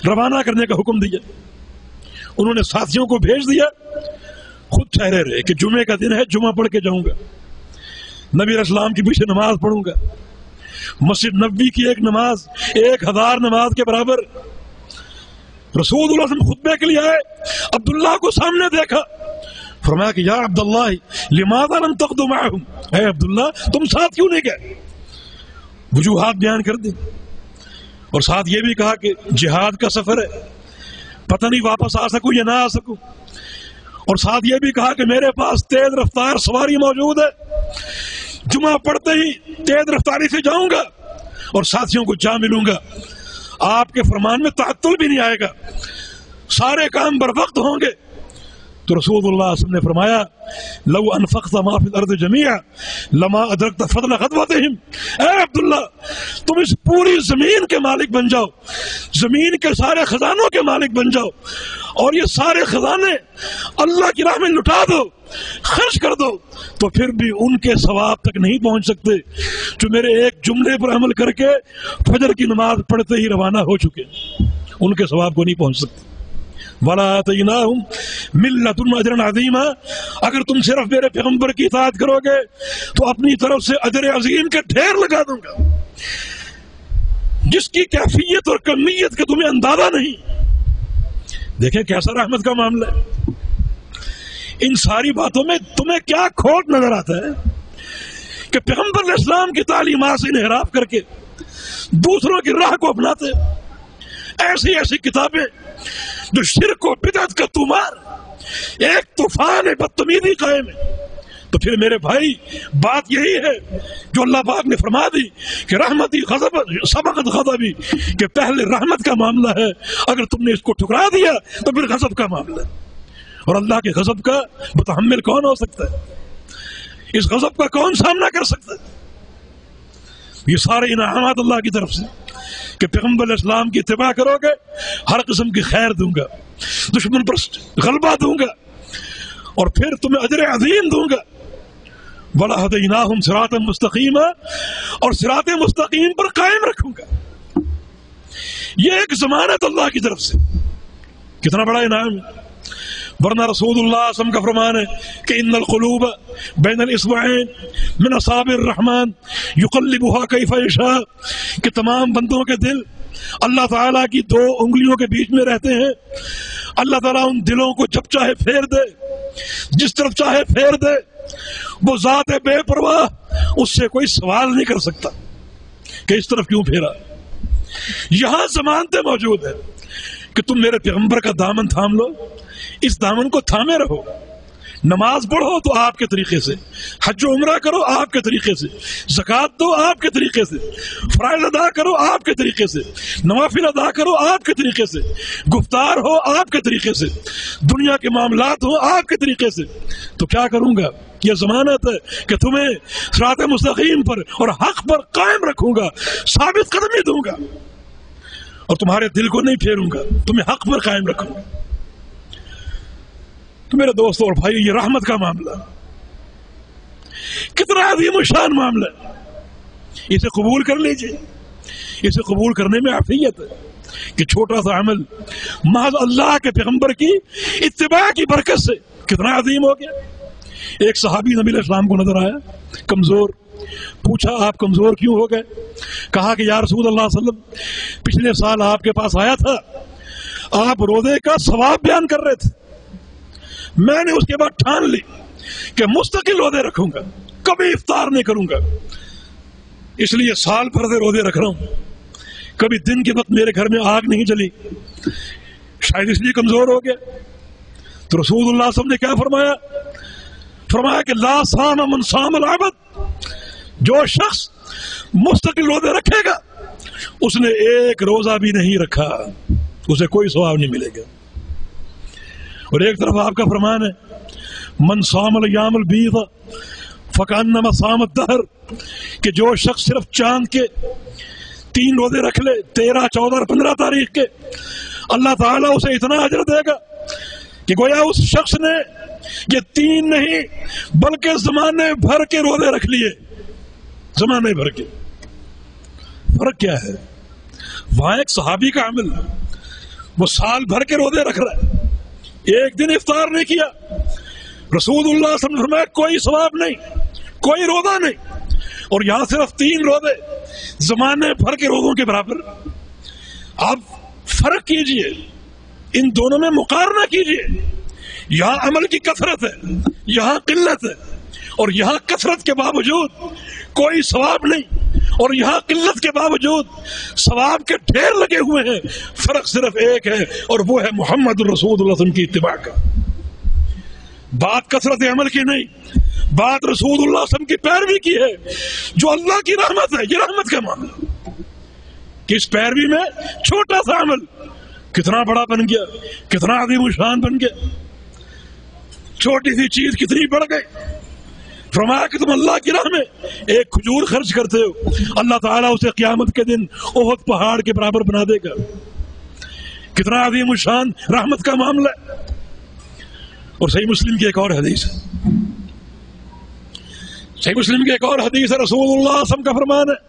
روانہ کرنے کا حکم دیا۔ انہوں نے ساتھیوں کو بھیج دیا، خود ٹھہرے رہے کہ جمعے کا دن ہے، جمعہ پڑھ کے جاؤں گا، نبی علیہ السلام کے پیچھے نماز پڑھوں گا۔ مسجد نبوی کی ایک نماز 1000 نماز کے برابر۔ رسول اللہ صلی اللہ علیہ وسلم خطبے کے لیے آئے، عبداللہ کو سامنے دیکھا، فرمایا کہ یا عبداللہ لماذا لم تغدو معہم، اے عبداللہ تم ساتھ کیوں نہیں گئے؟ وجوہات بیان کر دی، اور ساتھ یہ بھی کہا کہ جہاد کا سفر ہے، پتہ نہیں واپس آ سکوں یا نہ آ سکوں، اور ساتھ یہ بھی کہا کہ میرے پاس تیز رفتار سواری موجود ہے، جمعہ پڑھتے ہی تیز رفتاری سے جاؤں گا اور ساتھیوں کو جا ملوں گا۔ آپ کے فرمان میں تعطل بھی نہیں آئے گا، سارے کام بر وقت ہوں گے۔ تو رسول اللہ صلی اللہ علیہ وسلم نے فرمایا لو انفقت ما فی الارض جميعا لما ادرکت فضل غدوتهم، اے عبداللہ تم اس پوری زمین کے مالک بن جاؤ، زمین کے سارے خزانوں کے مالک بن جاؤ، اور یہ سارے خزانے اللہ کی راہ میں لٹا دو، خرچ کر دو، تو پھر بھی ان کے ثواب تک نہیں پہنچ سکتے جو میرے ایک جملے پر عمل کر کے فجر کی نماز پڑھتے ہی روانہ ہو چکے، ان کے ثواب کو نہیں پہنچ سکتے۔ وَلَا آتَيْنَاهُمْ مِن لَّدُنَّا أَجْرًا عَظِيمًا، اگر تم صرف میرے پیغمبر کی اطاعت کرو گے تو اپنی طرف سے اجر عظیم کے ڈھیر لگا دوں گا، جس کی کیفیت اور کمیت کا تمہیں اندازہ نہیں۔ دیکھیں کیسا رحمت کا معاملہ ہے، ان ساری باتوں میں تمہیں کیا کھوٹ نظر آتا ہے کہ پیغمبر علیہ السلام کی تعلیمات سے انحراف کر کے دوسروں کی راہ کو اپناتے؟ ایسی ایسی کتابیں جو شرک و بدعت کا طوفان، ایک طوفان بدتمیزی قائم ہے۔ تو پھر میرے بھائی بات یہی ہے جو اللہ پاک نے فرما دی کہ رحمتی غضب سبقت غضبی، کہ پہلے رحمت کا معاملہ ہے، اگر تم نے اس کو ٹھکرا دیا تو پھر غضب کا معاملہ ہے۔ اور اللہ کے غضب کا متحمل کون ہو سکتا ہے؟ اس غضب کا کون سامنا کر سکتا ہے؟ یہ سارے انعامات اللہ کی طرف سے کہ پیغمبر علیہ السلام کی اتباع کرو گے، ہر قسم کی خیر دوں گا، دشمن پر غلبہ دوں گا، اور پھر تمہیں اجر عظیم دوں گا۔ وَلَهَدَيْنَاهُمْ صِرَاطًا مُسْتَقِيمًا، اور صراط مستقیم پر قائم رکھوں گا۔ یہ ایک ضمانت اللہ کی طرف سے، کتنا بڑا انعام ہے۔ ورنہ رسول اللہ صلی اللہ علیہ وسلم کا فرمان ہے کہ ان القلوب بین الاصبعین من اصابع الرحمن یقلبها کیف یشاء، کہ تمام بندوں کے دل اللہ تعالیٰ کی دو انگلیوں کے بیچ میں رہتے ہیں۔ اللہ تعالیٰ ان دلوں کو جب چاہے پھیر دے، جس طرف چاہے پھیر دے۔ وہ ذات بے پرواہ، اس سے کوئی سوال نہیں کر سکتا کہ اس طرف کیوں پھیرا۔ یہاں ضمانتیں موجود ہیں کہ تم میرے پیغمبر کا دامن تھام لو، اس دامن کو تھامے رہو۔ نماز پڑھو تو آپ کے طریقے سے، حج و عمرہ کرو آپ کے طریقے سے، زکوٰۃ دو آپ کے طریقے سے، فرائض ادا کرو آپ کے طریقے سے، نوافل ادا کرو آپ کے طریقے سے، گفتار ہو آپ کے طریقے سے، دنیا کے معاملات ہو آپ کے طریقے سے۔ تو کیا کروں گا؟ یہ ضمانت ہے کہ تمہیں صراط مستقیم پر اور حق پر قائم رکھوں گا، ثابت قدمی دوں گا، اور تمہارے دل کو نہیں پھیروں گا، تمہیں حق پر قائم رکھوں گا۔ تو میرے دوستوں اور بھائی، یہ رحمت کا معاملہ کتنا عظیم الشان معاملہ ہے، اسے قبول کر لیجئے۔ اسے قبول کرنے میں عافیت ہے کہ چھوٹا سا عمل محض اللہ کے پیغمبر کی اتباع کی برکت سے کتنا عظیم ہو گیا۔ ایک صحابی نبی علیہ السلام کو نظر آیا کمزور، پوچھا آپ کمزور کیوں ہو گئے؟ کہا کہ یا رسول اللہ صلی اللہ علیہ وسلم، پچھلے سال آپ کے پاس آیا تھا، آپ روزے کا ثواب بیان کر رہے تھے، میں نے اس کے بعد ٹھان لی کہ مستقل روزے رکھوں گا، کبھی افطار نہیں کروں گا، اس لیے سال بھر سے روزے رکھ رہا ہوں، کبھی دن کے وقت میرے گھر میں آگ نہیں جلی، شاید اس لیے کمزور ہو گیا۔ تو رسول اللہ صلی اللہ علیہ وسلم نے کیا فرمایا؟ فرمایا کہ لا صام من صام العبد، جو شخص مستقل روزے رکھے گا اس نے ایک روزہ بھی نہیں رکھا، اسے کوئی ثواب نہیں ملے گا۔ اور ایک طرف آپ کا فرمان ہے من صام الیام البیض فکأنما صام الدہر، کہ جو شخص صرف چاند کے 3 روزے رکھ لے، 13، 14 اور 15 تاریخ کے، اللہ تعالیٰ اسے اتنا اجر دے گا کہ گویا اس شخص نے یہ 3 نہیں بلکہ زمانے بھر کے روزے رکھ لیے۔ زمانے بھر کے، فرق کیا ہے؟ وہاں ایک صحابی کا عمل، وہ سال بھر کے روزے رکھ رہا ہے، ایک دن افطار نہیں کیا، رسول اللہ صلی اللہ علیہ وسلم نے فرمایا کوئی ثواب نہیں، کوئی روزہ نہیں، اور یہاں صرف 3 روزے زمانے بھر کے روزوں کے برابر۔ آپ فرق کیجئے، ان دونوں میں مقارنہ کیجئے۔ یہاں عمل کی کثرت ہے، یہاں قلت ہے، اور یہاں کثرت کے باوجود کوئی ثواب نہیں، اور یہاں قلت کے باوجود ثواب کے ڈھیر لگے ہوئے ہیں۔ فرق صرف ایک ہے، اور وہ ہے محمد الرسول اللہ صلی اللہ علیہ وسلم کی اتباع کا۔ بات کثرت عمل کی نہیں، بات رسول اللہ صلی اللہ علیہ وسلم کی پیروی کی ہے، جو اللہ کی رحمت ہے۔ یہ رحمت کا معاملہ کہ اس پیروی میں چھوٹا سا عمل کتنا بڑا بن گیا، کتنا عظیم الشان بن گیا، چھوٹی سی چیز کتنی بڑھ گئی۔ فرمایا کہ تم اللہ کی راہ میں ایک کھجور خرچ کرتے ہو، اللہ تعالیٰ اسے قیامت کے دن احد پہاڑ کے برابر بنا دے گا۔ کتنا عظیم الشان رحمت کا معاملہ ہے۔ اور صحیح مسلم کی ایک اور حدیث ہے، صحیح مسلم کی ایک اور حدیث ہے، رسول اللہ صلی اللہ علیہ وسلم کا فرمان ہے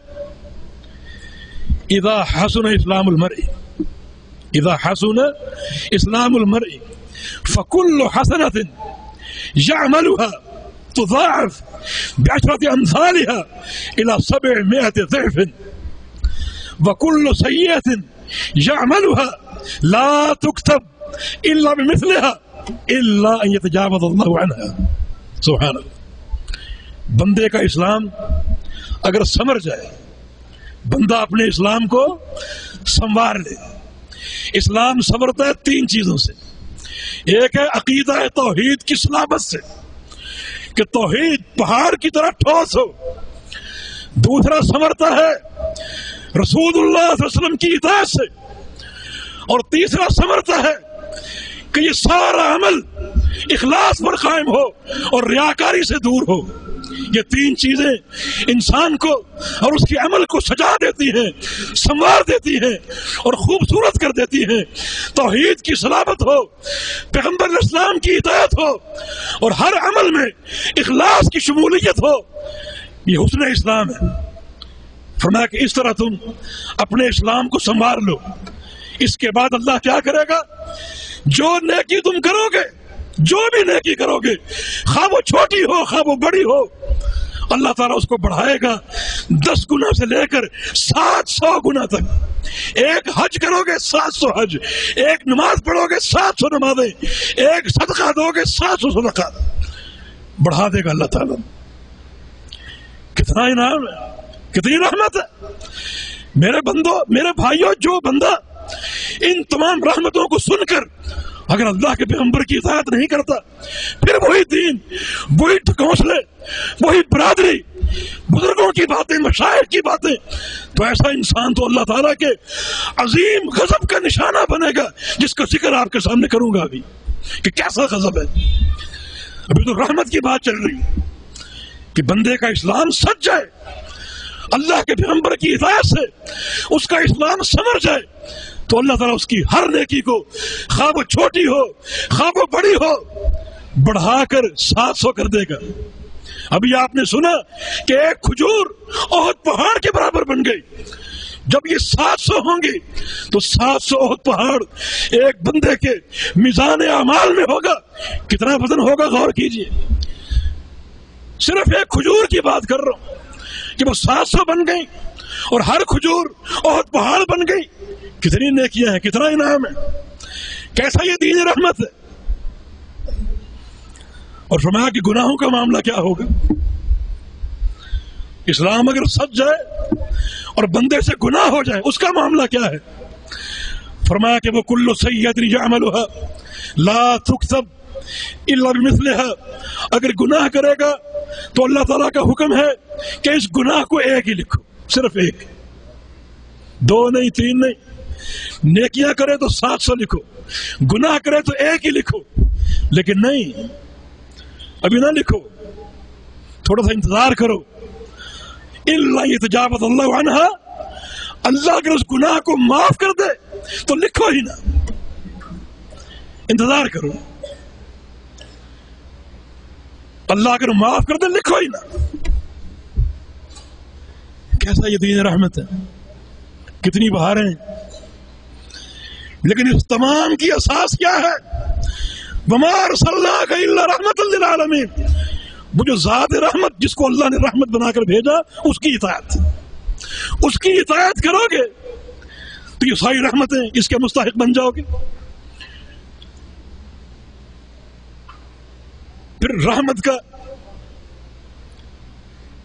اذا حسن اسلام المرء، اذا حسن اسلام المرء فكل حسنة يعملها تضاعف ب10 أمثالها إلى 700 ضعف، وكل سيئة يعملها لا تكتب إلا بمثلها الا ان يتجاوز اللہ عنہا. سبحان اللہ. بندے کا اسلام اگر سمر جائے، بندہ اپنے اسلام کو سنوار لے. اسلام سنورتا ہے تین چیزوں سے. ایک ہے عقیدہ توحید کی صلابت سے کہ توحید پہاڑ کی طرح ٹھوس ہو. دوسرا سنورتا ہے رسول اللہ صلی اللہ علیہ وسلم کی اطاعت سے. اور تیسرا سنورتا ہے کہ یہ سارا عمل اخلاص پر قائم ہو اور ریاکاری سے دور ہو. یہ تین چیزیں انسان کو اور اس کے عمل کو سجا دیتی ہیں، سنوار دیتی ہیں اور خوبصورت کر دیتی ہیں. توحید کی صلابت ہو، پیغمبر اسلام کی اطاعت ہو اور ہر عمل میں اخلاص کی شمولیت ہو. یہ حسن اسلام ہے. فرمایا کہ اس طرح تم اپنے اسلام کو سنوار لو. اس کے بعد اللہ کیا کرے گا؟ جو نیکی تم کرو گے، جو بھی نیکی کرو گے، خواہ وہ چھوٹی ہو خواہ وہ بڑی ہو، اللہ تعالیٰ اس کو بڑھائے گا 10 گنا سے لے کر 700 گنا تک. ایک حج کرو گے 700 حج، ایک نماز پڑھو گے 700 نمازیں، ایک صدقہ دو گے 700 صدقہ بڑھا دے گا اللہ تعالیٰ. کتنا انعام ہے، کتنی رحمت ہے. میرے بندوں، میرے بھائیوں، جو بندہ ان تمام رحمتوں کو سن کر اگر اللہ کے پیغمبر کی اطاعت نہیں کرتا، پھر وہی دین، وہی ٹھکوسلے، وہی برادری، بزرگوں کی باتیں، مشائخ کی باتیں، تو ایسا انسان تو اللہ تعالیٰ کے عظیم غضب کا نشانہ بنے گا، جس کا ذکر آپ کے سامنے کروں گا ابھی کہ کیسا غضب ہے. ابھی تو رحمت کی بات چل رہی ہے کہ بندے کا اسلام سج جائے، اللہ کے پیغمبر کی ہدایت سے اس کا اسلام سمر جائے، تو اللہ تعالیٰ اس کی ہر نیکی کو، خواہ وہ چھوٹی ہو خواہ وہ بڑی ہو، بڑھا کر 700 کر دے گا. ابھی آپ نے سنا کہ ایک کھجور احد پہاڑ کے برابر بن گئی. جب یہ 700 ہوں گی تو 700 احد پہاڑ ایک بندے کے میزان اعمال میں ہوگا. کتنا وزن ہوگا غور کیجئے. صرف ایک کھجور کی بات کر رہا ہوں کہ وہ 700 بن گئی اور ہر کھجور احد پہاڑ بن گئی. کتنی نیکیاں ہیں، کتنا انعام ہے، کیسا یہ دین رحمت ہے. اور فرمایا کہ گناہوں کا معاملہ کیا ہوگا. اسلام اگر سچ جائے اور بندے سے گناہ ہو جائے، اس کا معاملہ کیا ہے. فرمایا کہ وہ کل سیئۃ یعملها لا تکتب الا بمثلها. اگر گناہ کرے گا تو اللہ تعالیٰ کا حکم ہے کہ اس گناہ کو ایک ہی لکھو، صرف ایک، 2 نہیں، 3 نہیں. نیکیاں کرے تو 700 لکھو، گناہ کرے تو ایک ہی لکھو. لیکن نہیں، ابھی نہ لکھو، تھوڑا سا انتظار کرو. الا یتجاوز اللہ عنہا. اللہ اگر اس گناہ کو معاف کر دے تو لکھو ہی نہ، انتظار کرو. اللہ اگر معاف کر دے لکھو ہی نہ. کیسا یہ دین رحمت ہے، کتنی بہاریں. لیکن اس تمام کی اساس کیا ہے؟ وما ارسلناک الا رحمۃ للعالمین. وہ جو ذات رحمت، جس کو اللہ نے رحمت بنا کر بھیجا، اس کی اطاعت، اس کی اطاعت کرو گے تو یہ ساری رحمتیں اس کے مستحق بن جاؤ گے. پھر رحمت کا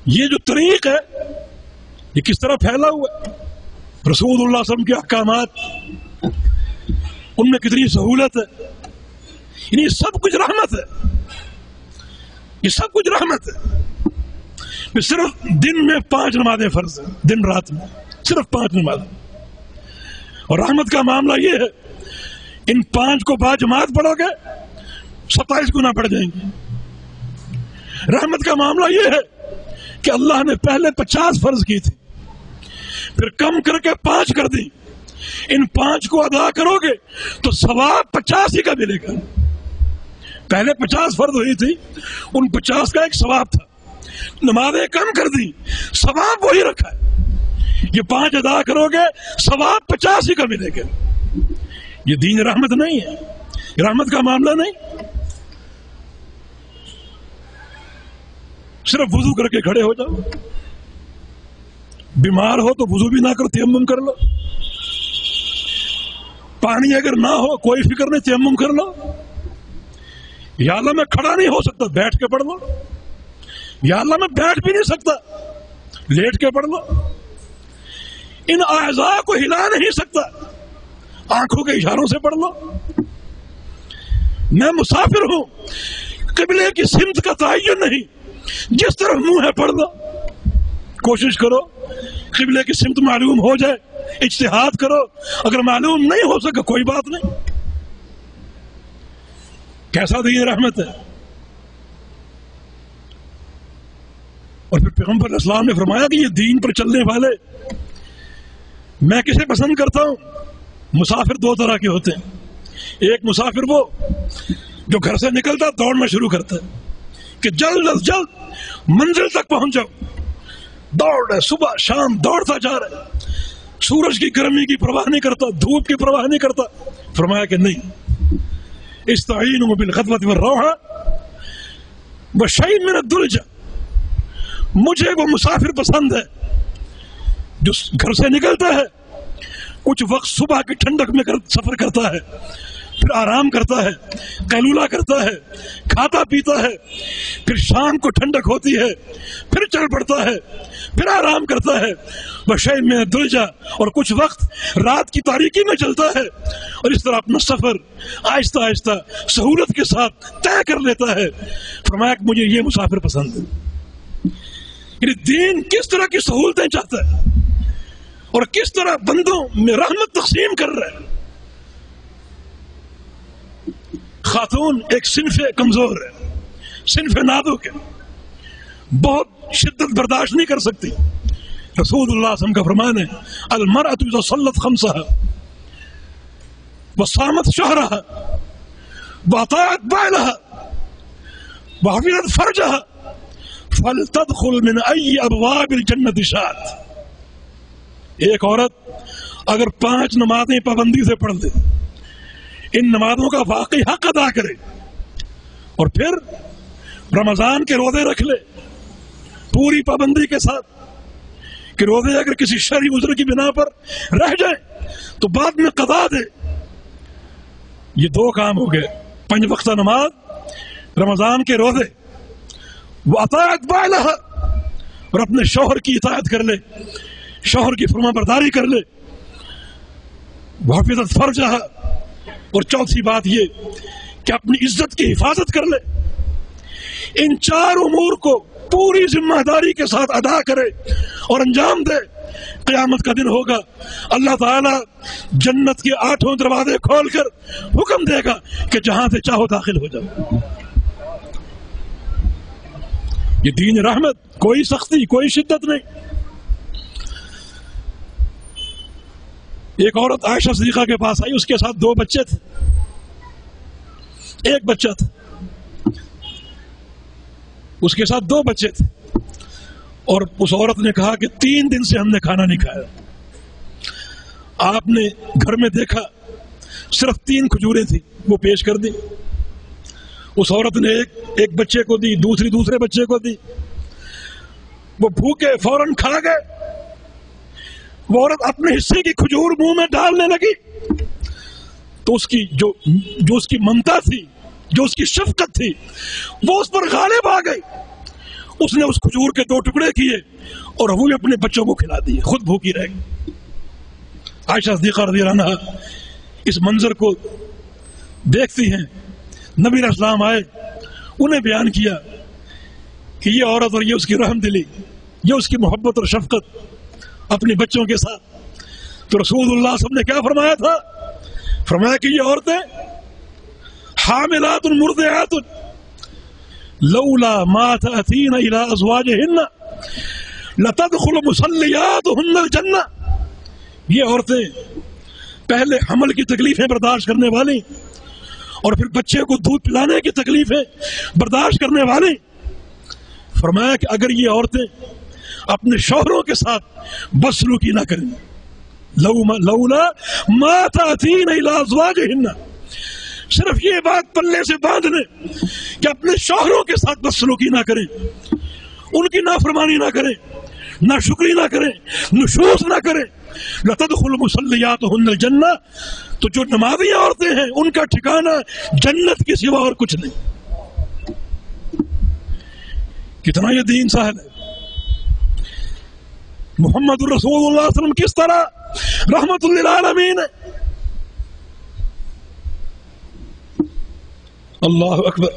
یہ جو طریق ہے، یہ کس طرح پھیلا ہوا ہے. رسول اللہ صلی اللہ علیہ وسلم کے احکامات، ان میں کتنی سہولت ہے. یعنی یہ سب کچھ رحمت ہے، یہ سب کچھ رحمت ہے. صرف دن میں 5 نمازیں فرض ہیں، دن رات میں صرف 5 نمازیں. اور رحمت کا معاملہ یہ ہے، ان 5 کو باجماعت پڑھو گے 27 گنا بڑھ جائیں گے. رحمت کا معاملہ یہ ہے کہ اللہ نے پہلے 50 فرض کی تھی، پھر کم کر کے 5 کر دی. ان 5 کو ادا کرو گے تو ثواب 50 ہی کا ملے گا. پہلے 50 فرض ہوئی تھی، ان 50 کا ایک ثواب تھا. نمازیں کم کر دی، ثواب وہی رکھا ہے. یہ 5 ادا کرو گے ثواب 50 ہی کا ملے گا. یہ دین رحمت نہیں ہے، یہ رحمت کا معاملہ نہیں. صرف وضو کر کے کھڑے ہو جاؤ. بیمار ہو تو وضو بھی نہ کرو، تیمم کر لو. پانی اگر نہ ہو کوئی فکر نہیں، تیمم کر لو. یا اللہ میں کھڑا نہیں ہو سکتا، بیٹھ کے پڑھ لو. یا اللہ میں بیٹھ بھی نہیں سکتا، لیٹ کے پڑھ لو. ان اعضاء کو ہلا نہیں سکتا، آنکھوں کے اشاروں سے پڑھ لو. میں مسافر ہوں، قبلے کی سمت کا تعین نہیں، جس طرف منہ ہے پڑھ لو. کوشش کرو قبلے کی سمت معلوم ہو جائے، اجتہاد کرو. اگر معلوم نہیں ہو سکا کوئی بات نہیں. کیسا دین رحمت ہے. اور پھر پیغمبر علیہ السلام نے فرمایا کہ یہ دین پر چلنے والے میں کسے پسند کرتا ہوں. مسافر دو طرح کے ہوتے ہیں. ایک مسافر وہ جو گھر سے نکلتا دوڑنا شروع کرتا ہے کہ جلد از جلد منزل تک پہنچ جاؤ. دوڑ رہے، صبح شام دوڑتا جا رہے، سورج کی گرمی کی پرواہ نہیں کرتا، دھوپ کی پرواہ نہیں کرتا. فرمایا کہ نہیں، استعینوا بالغدوۃ والروحہ وشیء من الدلجہ. مجھے وہ مسافر پسند ہے جو گھر سے نکلتا ہے، کچھ وقت صبح کی ٹھنڈک میں سفر کرتا ہے، پھر آرام کرتا ہے، قیلولہ کرتا ہے، کھاتا پیتا ہے، پھر شام کو ٹھنڈک ہوتی ہے، پھر چل پڑتا ہے، پھر آرام کرتا ہے. وشیء من الدلجہ، اور کچھ وقت رات کی تاریکی میں چلتا ہے، اور اس طرح اپنا سفر آہستہ آہستہ سہولت کے ساتھ طے کر لیتا ہے. فرمایا کہ مجھے یہ مسافر پسند ہے. یعنی دین کس طرح کی سہولتیں چاہتا ہے اور کس طرح بندوں میں رحمت تقسیم کر رہا ہے. خاتون ایک صنف کمزور ہے، صنف نازک ہے، بہت شدت برداشت نہیں کر سکتی. رسول اللہ صلی اللہ علیہ وسلم کا فرمان ہے المرأة اذا صلت خمسها وصامت شهرها واطاعت بعلها وحفظت فرجها فلتدخل من اي ابواب الجنة شاءت. ایک عورت اگر 5 نمازیں پابندی سے پڑھ لے، ان نمازوں کا واقعی حق ادا کرے، اور پھر رمضان کے روزے رکھ لے پوری پابندی کے ساتھ، کہ روزے اگر کسی شرعی عذر کی بنا پر رہ جائیں تو بعد میں قضا دے. یہ 2 کام ہو گئے، 5 وقتہ نماز، رمضان کے روزے. وہ اطاعت بعلہا، اور اپنے شوہر کی اطاعت کر لے، شوہر کی فرما برداری کر لے. وحفظت فرجہا، اور چوتھی بات یہ کہ اپنی عزت کی حفاظت کر لے. ان 4 امور کو پوری ذمہ داری کے ساتھ ادا کرے اور انجام دے. قیامت کا دن ہوگا، اللہ تعالیٰ جنت کے 8 دروازے کھول کر حکم دے گا کہ جہاں سے چاہو داخل ہو جاؤ. یہ دین رحمت، کوئی سختی، کوئی شدت نہیں. ایک عورت عائشہ صدیقہ کے پاس آئی، اس کے ساتھ 2 بچے تھے، ایک بچہ تھا، اس کے ساتھ 2 بچے تھے. اور اس عورت نے کہا کہ 3 دن سے ہم نے کھانا نہیں کھایا. آپ نے گھر میں دیکھا صرف 3 کھجوریں تھیں، وہ پیش کر دی. اس عورت نے ایک بچے کو دی، دوسرے بچے کو دی. وہ بھوکے فوراً کھا گئے. وہ عورت اپنے حصے کی کھجور منہ میں ڈالنے لگی تو اس کی جو اس کی ممتا تھی، جو اس کی شفقت تھی، وہ اس پر غالب آ گئی. اس نے اس کھجور کے 2 ٹکڑے کیے اور وہ اپنے بچوں کو کھلا دیے، خود بھوکی رہ گئی. عائشہ صدیقہ رضی اللہ عنہا اس منظر کو دیکھتی ہیں. نبی علیہ السلام آئے، انہیں بیان کیا کہ یہ عورت اور یہ اس کی رحم دلی، یہ اس کی محبت اور شفقت اپنے بچوں کے ساتھ. تو رسول اللہ صلی اللہ علیہ وسلم نے کیا فرمایا تھا؟ فرمایا کہ یہ عورتیں حاملات مرضعات لولا ما تأتین الى ازواجہن لتدخل مصلیاتہن الجنہ. یہ عورتیں پہلے حمل کی تکلیفیں برداشت کرنے والی اور پھر بچے کو دودھ پلانے کی تکلیفیں برداشت کرنے والی. فرمایا کہ اگر یہ عورتیں اپنے شوہروں کے ساتھ بدسلوکی نہ کریں، لولا ما تأتین الى ازواجہن، صرف یہ بات پلے سے باندھ لیں کہ اپنے شوہروں کے ساتھ بدسلوکی نہ کریں، ان کی نافرمانی نہ کریں، ناشکری نہ کریں، نشوز نہ کریں. لتدخل مصلیاتہن الجنہ، تو جو نمازی عورتیں ہیں ان کا ٹھکانہ جنت کے سوا اور کچھ نہیں. کتنا یہ دین سہل ہے. محمد الرسول اللہ صلی اللہ علیہ وسلم کس طرح رحمت للعالمین ہے. اللہ اکبر.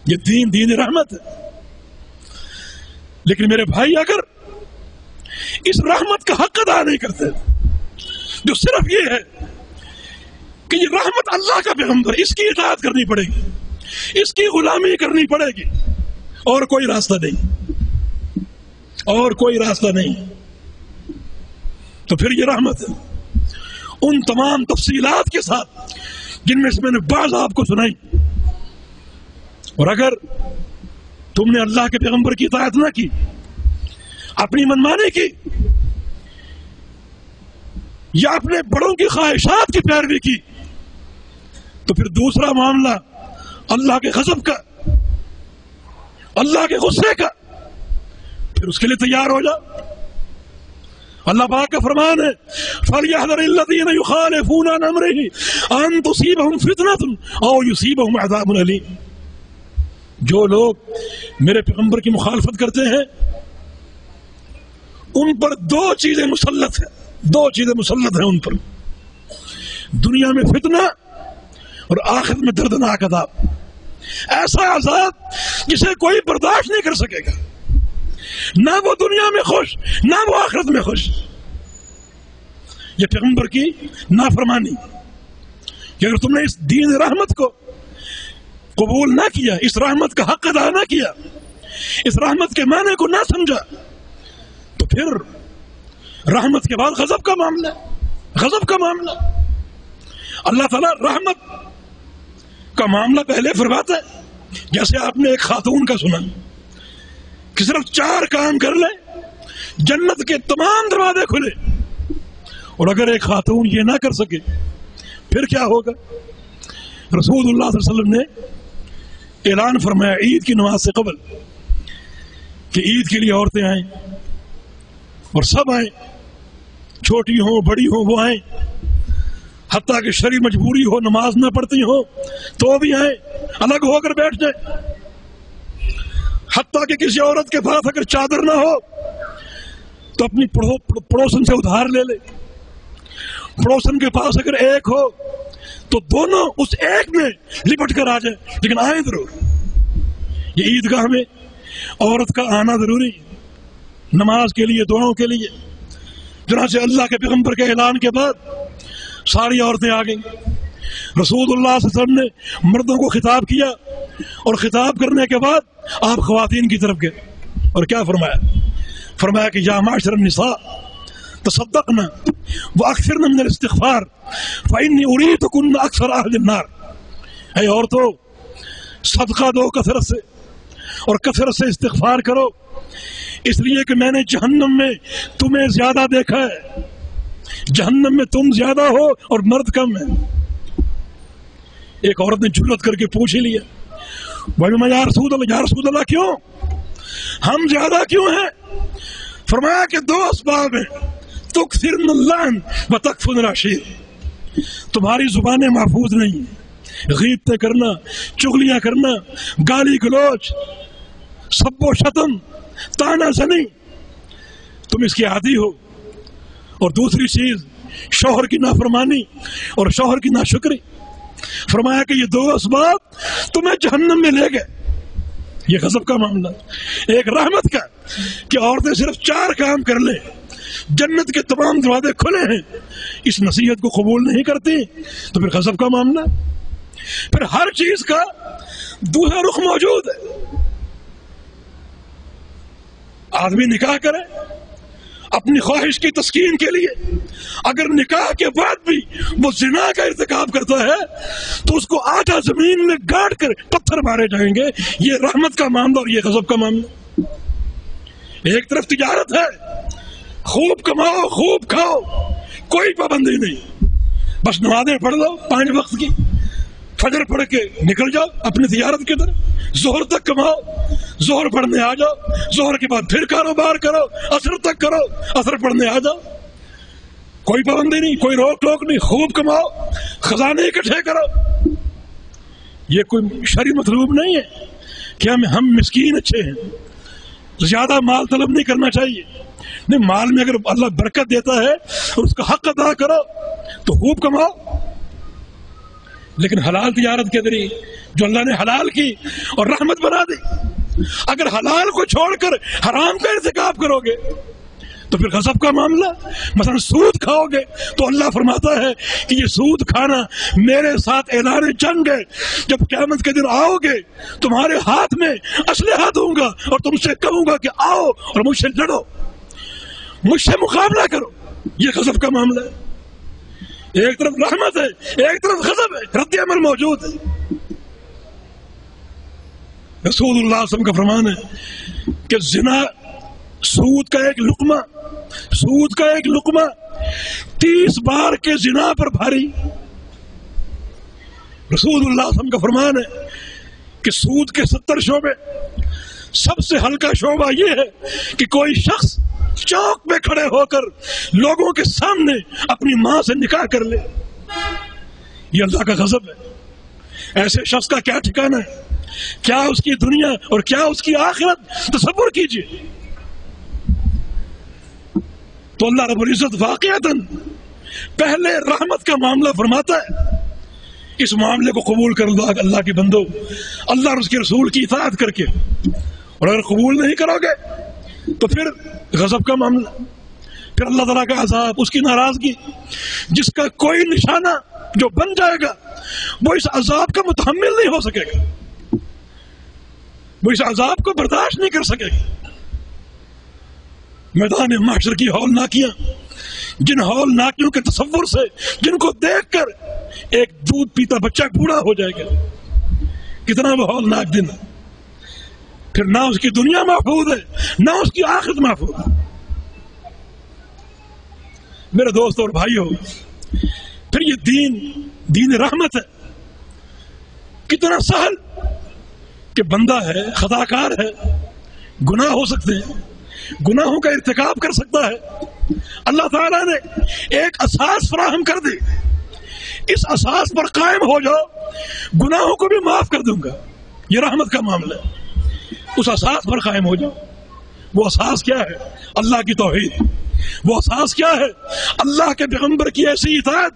یہ دین رحمت ہے. لیکن میرے بھائی اگر اس رحمت کا حق ادا نہیں کرتے، جو صرف یہ ہے کہ یہ رحمت اللہ کا پیغمبر، اس کی اطاعت کرنی پڑے گی، اس کی غلامی کرنی پڑے گی، اور کوئی راستہ نہیں، اور کوئی راستہ نہیں، تو پھر یہ رحمت ہے. ان تمام تفصیلات کے ساتھ جن میں سے میں نے بعض آپ کو سنائی. اور اگر تم نے اللہ کے پیغمبر کی اطاعت نہ کی، اپنی منمانی کی، یا اپنے بڑوں کی خواہشات کی پیروی کی، تو پھر دوسرا معاملہ اللہ کے غضب کا، اللہ کے غصے کا، پھر اس کے لیے تیار ہو جاؤ. اللہ پاک کا فرمان ہے فَلْيَحْذَرِ الَّذِينَ يُخَالِفُونَ عَنْ أَمْرِهِ أَن تُصِيبَهُمْ فِتْنَةٌ أَوْ يُصِيبَهُمْ عَذَابٌ أَلِيمٌ. جو لوگ میرے پیغمبر کی مخالفت کرتے ہیں ان پر دو چیزیں مسلط ہیں ان پر، دنیا میں فتنہ اور آخرت میں دردناک عذاب. ایسا عذاب جسے کوئی برداشت نہیں کر سکے گا، نہ وہ دنیا میں خوش نہ وہ آخرت میں خوش. یہ پیغمبر کی نافرمانی کہ اگر تم نے اس دین رحمت کو قبول نہ کیا، اس رحمت کا حق ادا نہ کیا، اس رحمت کے معنی کو نہ سمجھا، تو پھر رحمت کے بعد غضب کا معاملہ. اللہ تعالیٰ رحمت کا معاملہ پہلے فرماتا ہے. جیسے آپ نے ایک خاتون کا سنا کہ صرف 4 کام کر لے جنت کے تمام دروازے کھلے، اور اگر ایک خاتون یہ نہ کر سکے پھر کیا ہوگا؟ رسول اللہ صلی اللہ علیہ وسلم نے اعلان فرمایا عید کی نماز سے قبل کہ عید کے لیے عورتیں آئیں، اور سب آئیں، چھوٹی ہوں بڑی ہوں وہ آئیں، حتیٰ کہ شرعی مجبوری ہو نماز نہ پڑھتی ہو تو بھی آئیں، الگ ہو کر بیٹھ جائیں. حتیٰ کہ کسی عورت کے پاس اگر چادر نہ ہو تو اپنی پڑوسن سے ادھار لے لے. پڑوسن کے پاس اگر ایک ہو تو دونوں اس ایک میں لپٹ کر آ جائیں، لیکن آئیں ضرور. یہ عیدگاہ میں عورت کا آنا ضروری ہے، نماز کے لیے، دعاؤں کے لیے. چنانچہ اللہ کے پیغمبر کے اعلان کے بعد ساری عورتیں آ گئیں. رسول اللہ صلی اللہ علیہ وسلم نے مردوں کو خطاب کیا، اور خطاب کرنے کے بعد آپ خواتین کی طرف گئے اور کیا فرمایا کہ یا معاشر النساء تصدقنا واکثرن من الاستغفار فانی اریدکن اکثر اہل النار. اے عورتوں، صدقہ دو کثرت سے، اور کثرت سے استغفار کرو، اس لیے کہ میں نے جہنم میں تمہیں زیادہ دیکھا ہے. جہنم میں تم زیادہ ہو اور مرد کم ہے. ایک عورت نے جرأت کر کے پوچھ ہی لیا یا رسول اللہ کیوں؟ ہم زیادہ کیوں ہیں؟ فرمایا کہ 2 اسباب ہیں، تکثرن اللعن وتکفرن العشیر. تمہاری زبانیں محفوظ نہیں ہیں، غیبتیں کرنا، چغلیاں کرنا، گالی گلوچ، سب و شتم، تانا زنی، تم اس کے عادی ہو. اور دوسری چیز شوہر کی نافرمانی اور شوہر کی ناشکری. فرمایا کہ یہ 2 اسباب تمہیں جہنم میں لے گئے. یہ غضب کا معاملہ. ایک رحمت کا کہ عورتیں صرف 4 کام کر لیں، جنت کے تمام دروازے کھلے ہیں، اس نصیحت کو قبول نہیں کرتی تو پھر غضب کا معاملہ. پھر ہر چیز کا دوسرا رخ موجود ہے. آدمی نکاح کرے اپنی خواہش کی تسکین کے لیے، اگر نکاح کے بعد بھی وہ زنا کا ارتکاب کرتا ہے تو اس کو آٹا زمین میں گاڑ کر پتھر مارے جائیں گے. یہ رحمت کا معاملہ اور یہ غضب کا معاملہ. ایک طرف تجارت ہے، خوب کماؤ خوب کھاؤ، کوئی پابندی نہیں، بس نمازیں پڑھ لو 5 وقت کی، فجر پڑھ کے نکل جاؤ اپنی تجارت کی طرف، ظہر تک کماؤ، ظہر پڑھنے آ جاؤ، ظہر کے بعد پھر کاروبار کرو، عصر تک کرو، عصر پڑھنے آ جاؤ. کوئی پابندی نہیں، کوئی روک ٹوک نہیں، خوب کماؤ، خزانے اکٹھے کرو. یہ کوئی شرعی مطلوب نہیں ہے. کہ ہم مسکین اچھے ہیں، زیادہ مال طلب نہیں کرنا چاہیے. نہیں، مال میں اگر اللہ برکت دیتا ہے اور اس کا حق ادا کرو تو خوب کماؤ، لیکن حلال تجارت کے ذریعے جو اللہ نے حلال کی اور رحمت بنا دی. اگر حلال کو چھوڑ کر حرام کا ارتکاب کرو گے تو پھر غضب کا معاملہ، مثلا سود کھاؤ گے تو اللہ فرماتا ہے کہ یہ سود کھانا میرے ساتھ اعلان جنگ ہے. جب قیامت کے دن آؤ گے تمہارے ہاتھ میں اسلحہ دوں گا اور تم سے کہوں گا کہ آؤ اور مجھ سے لڑو، مجھ سے مقابلہ کرو. یہ غضب کا معاملہ ہے. ایک طرف رحمت ہے، ایک طرف غضب ہے، رد عمل موجود ہے. رسول اللہ صلی اللہ علیہ وسلم کا فرمان ہے کہ زنا، سود کا ایک لقمہ 30 بار کے زنا پر بھاری. رسول اللہ صلی اللہ علیہ وسلم کا فرمان ہے کہ سود کے 70 شعبے، سب سے ہلکا شعبہ یہ ہے کہ کوئی شخص چوک پہ کھڑے ہو کر لوگوں کے سامنے اپنی ماں سے نکاح کر لے. یہ اللہ کا غضب ہے. ایسے شخص کا کیا ٹھکانہ ہے، کیا اس کی دنیا اور کیا اس کی آخرت، تصور کیجئے. تو اللہ رب العزت واقعتاً پہلے رحمت کا معاملہ فرماتا ہے. اس معاملے کو قبول کر لو اللہ کے بندو، اللہ اور اس کے رسول کی اطاعت کر کے. اور اگر قبول نہیں کرو گے تو پھر غضب کا معاملہ، پھر اللہ تعالیٰ کا عذاب، اس کی ناراضگی، جس کا کوئی نشانہ جو بن جائے گا وہ اس عذاب کا متحمل نہیں ہو سکے گا، وہ اس عذاب کو برداشت نہیں کر سکے گا. میدان محشر کی ہولناکیاں، جن ہولناکیوں کے تصور سے، جن کو دیکھ کر ایک دودھ پیتا بچہ بوڑھا ہو جائے گا، کتنا وہ ہولناک دن. پھر نہ اس کی دنیا محفوظ ہے، نہ اس کی آخرت محفوظ ہے. میرے دوست اور بھائیو، پھر یہ دین رحمت ہے. کتنا سہل کہ بندہ ہے، خطا کار ہے، گناہ ہو سکتے ہیں، گناہوں کا ارتکاب کر سکتا ہے. اللہ تعالیٰ نے ایک اساس فراہم کر دی، اس اساس پر قائم ہو جاؤ، گناہوں کو بھی معاف کر دوں گا. یہ رحمت کا معاملہ ہے. اس اساس پر قائم ہو جاؤ. وہ اساس کیا ہے؟ اللہ کی توحید. وہ اساس کیا ہے؟ اللہ کے پیغمبر کی ایسی اطاعت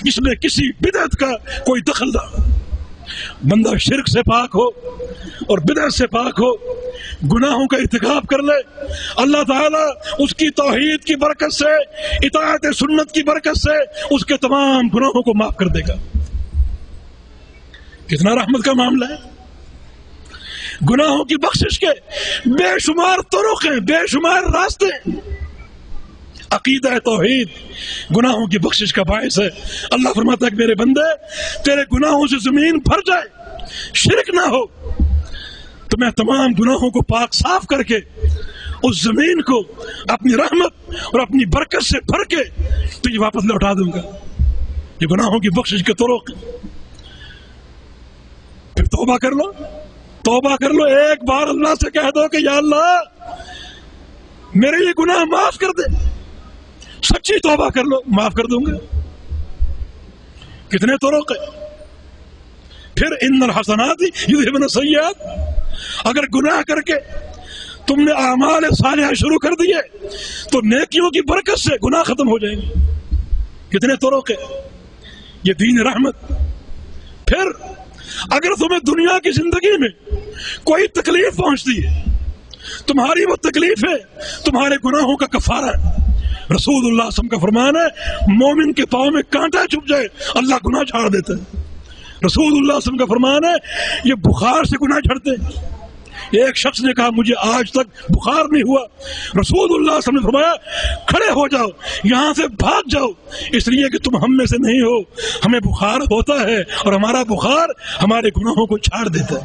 جس میں کسی بدعت کا کوئی دخل نہ ہو. بندہ شرک سے پاک ہو اور بدعت سے پاک ہو، گناہوں کا ارتکاب کر لے، اللہ تعالیٰ اس کی توحید کی برکت سے، اطاعت سنت کی برکت سے اس کے تمام گناہوں کو معاف کر دے گا. کتنا رحمت کا معاملہ ہے. گناہوں کی بخشش کے بے شمار طرق ہیں، بے شمار راستے ہیں. عقیدہ توحید گناہوں کی بخشش کا باعث ہے. اللہ فرماتا ہے کہ میرے بندے، تیرے گناہوں سے زمین بھر جائے، شرک نہ ہو تو میں تمام گناہوں کو پاک صاف کر کے اس زمین کو اپنی رحمت اور اپنی برکت سے بھر کے تجھے واپس لوٹا دوں گا. یہ گناہوں کی بخشش کے طرق. پھر توبہ کر لو، توبہ کر لو. ایک بار اللہ سے کہہ دو کہ یا اللہ میرے یہ گناہ معاف کر دے. سچی توبہ کر لو، معاف کر دوں گا. کتنے طرق ہے. پھر ان الحسنات یذہبن السیئات، اگر گناہ کر کے تم نے اعمال صالحہ شروع کر دیے تو نیکیوں کی برکت سے گناہ ختم ہو جائیں گے. کتنے طرق ہے. یہ دین رحمت. پھر اگر تمہیں دنیا کی زندگی میں کوئی تکلیف پہنچتی ہے، تمہاری وہ تکلیف ہے تمہارے گناہوں کا کفارہ ہے. رسول اللہ صلی اللہ علیہ وسلم کا فرمان ہے مومن کے پاؤں میں کانٹا چھپ جائے اللہ گناہ جھاڑ دیتا ہے. رسول اللہ صلی اللہ علیہ وسلم کا فرمان ہے یہ بخار سے گناہ جھڑتے ہیں. ایک شخص نے کہا مجھے آج تک بخار نہیں ہوا. رسول اللہ صلی اللہ علیہ وسلم نے فرمایا کھڑے ہو جاؤ، یہاں سے بھاگ جاؤ، اس لیے کہ تم ہم میں سے نہیں ہو. ہمیں بخار ہوتا ہے اور ہمارا بخار ہمارے گناہوں کو جھاڑ دیتا ہے.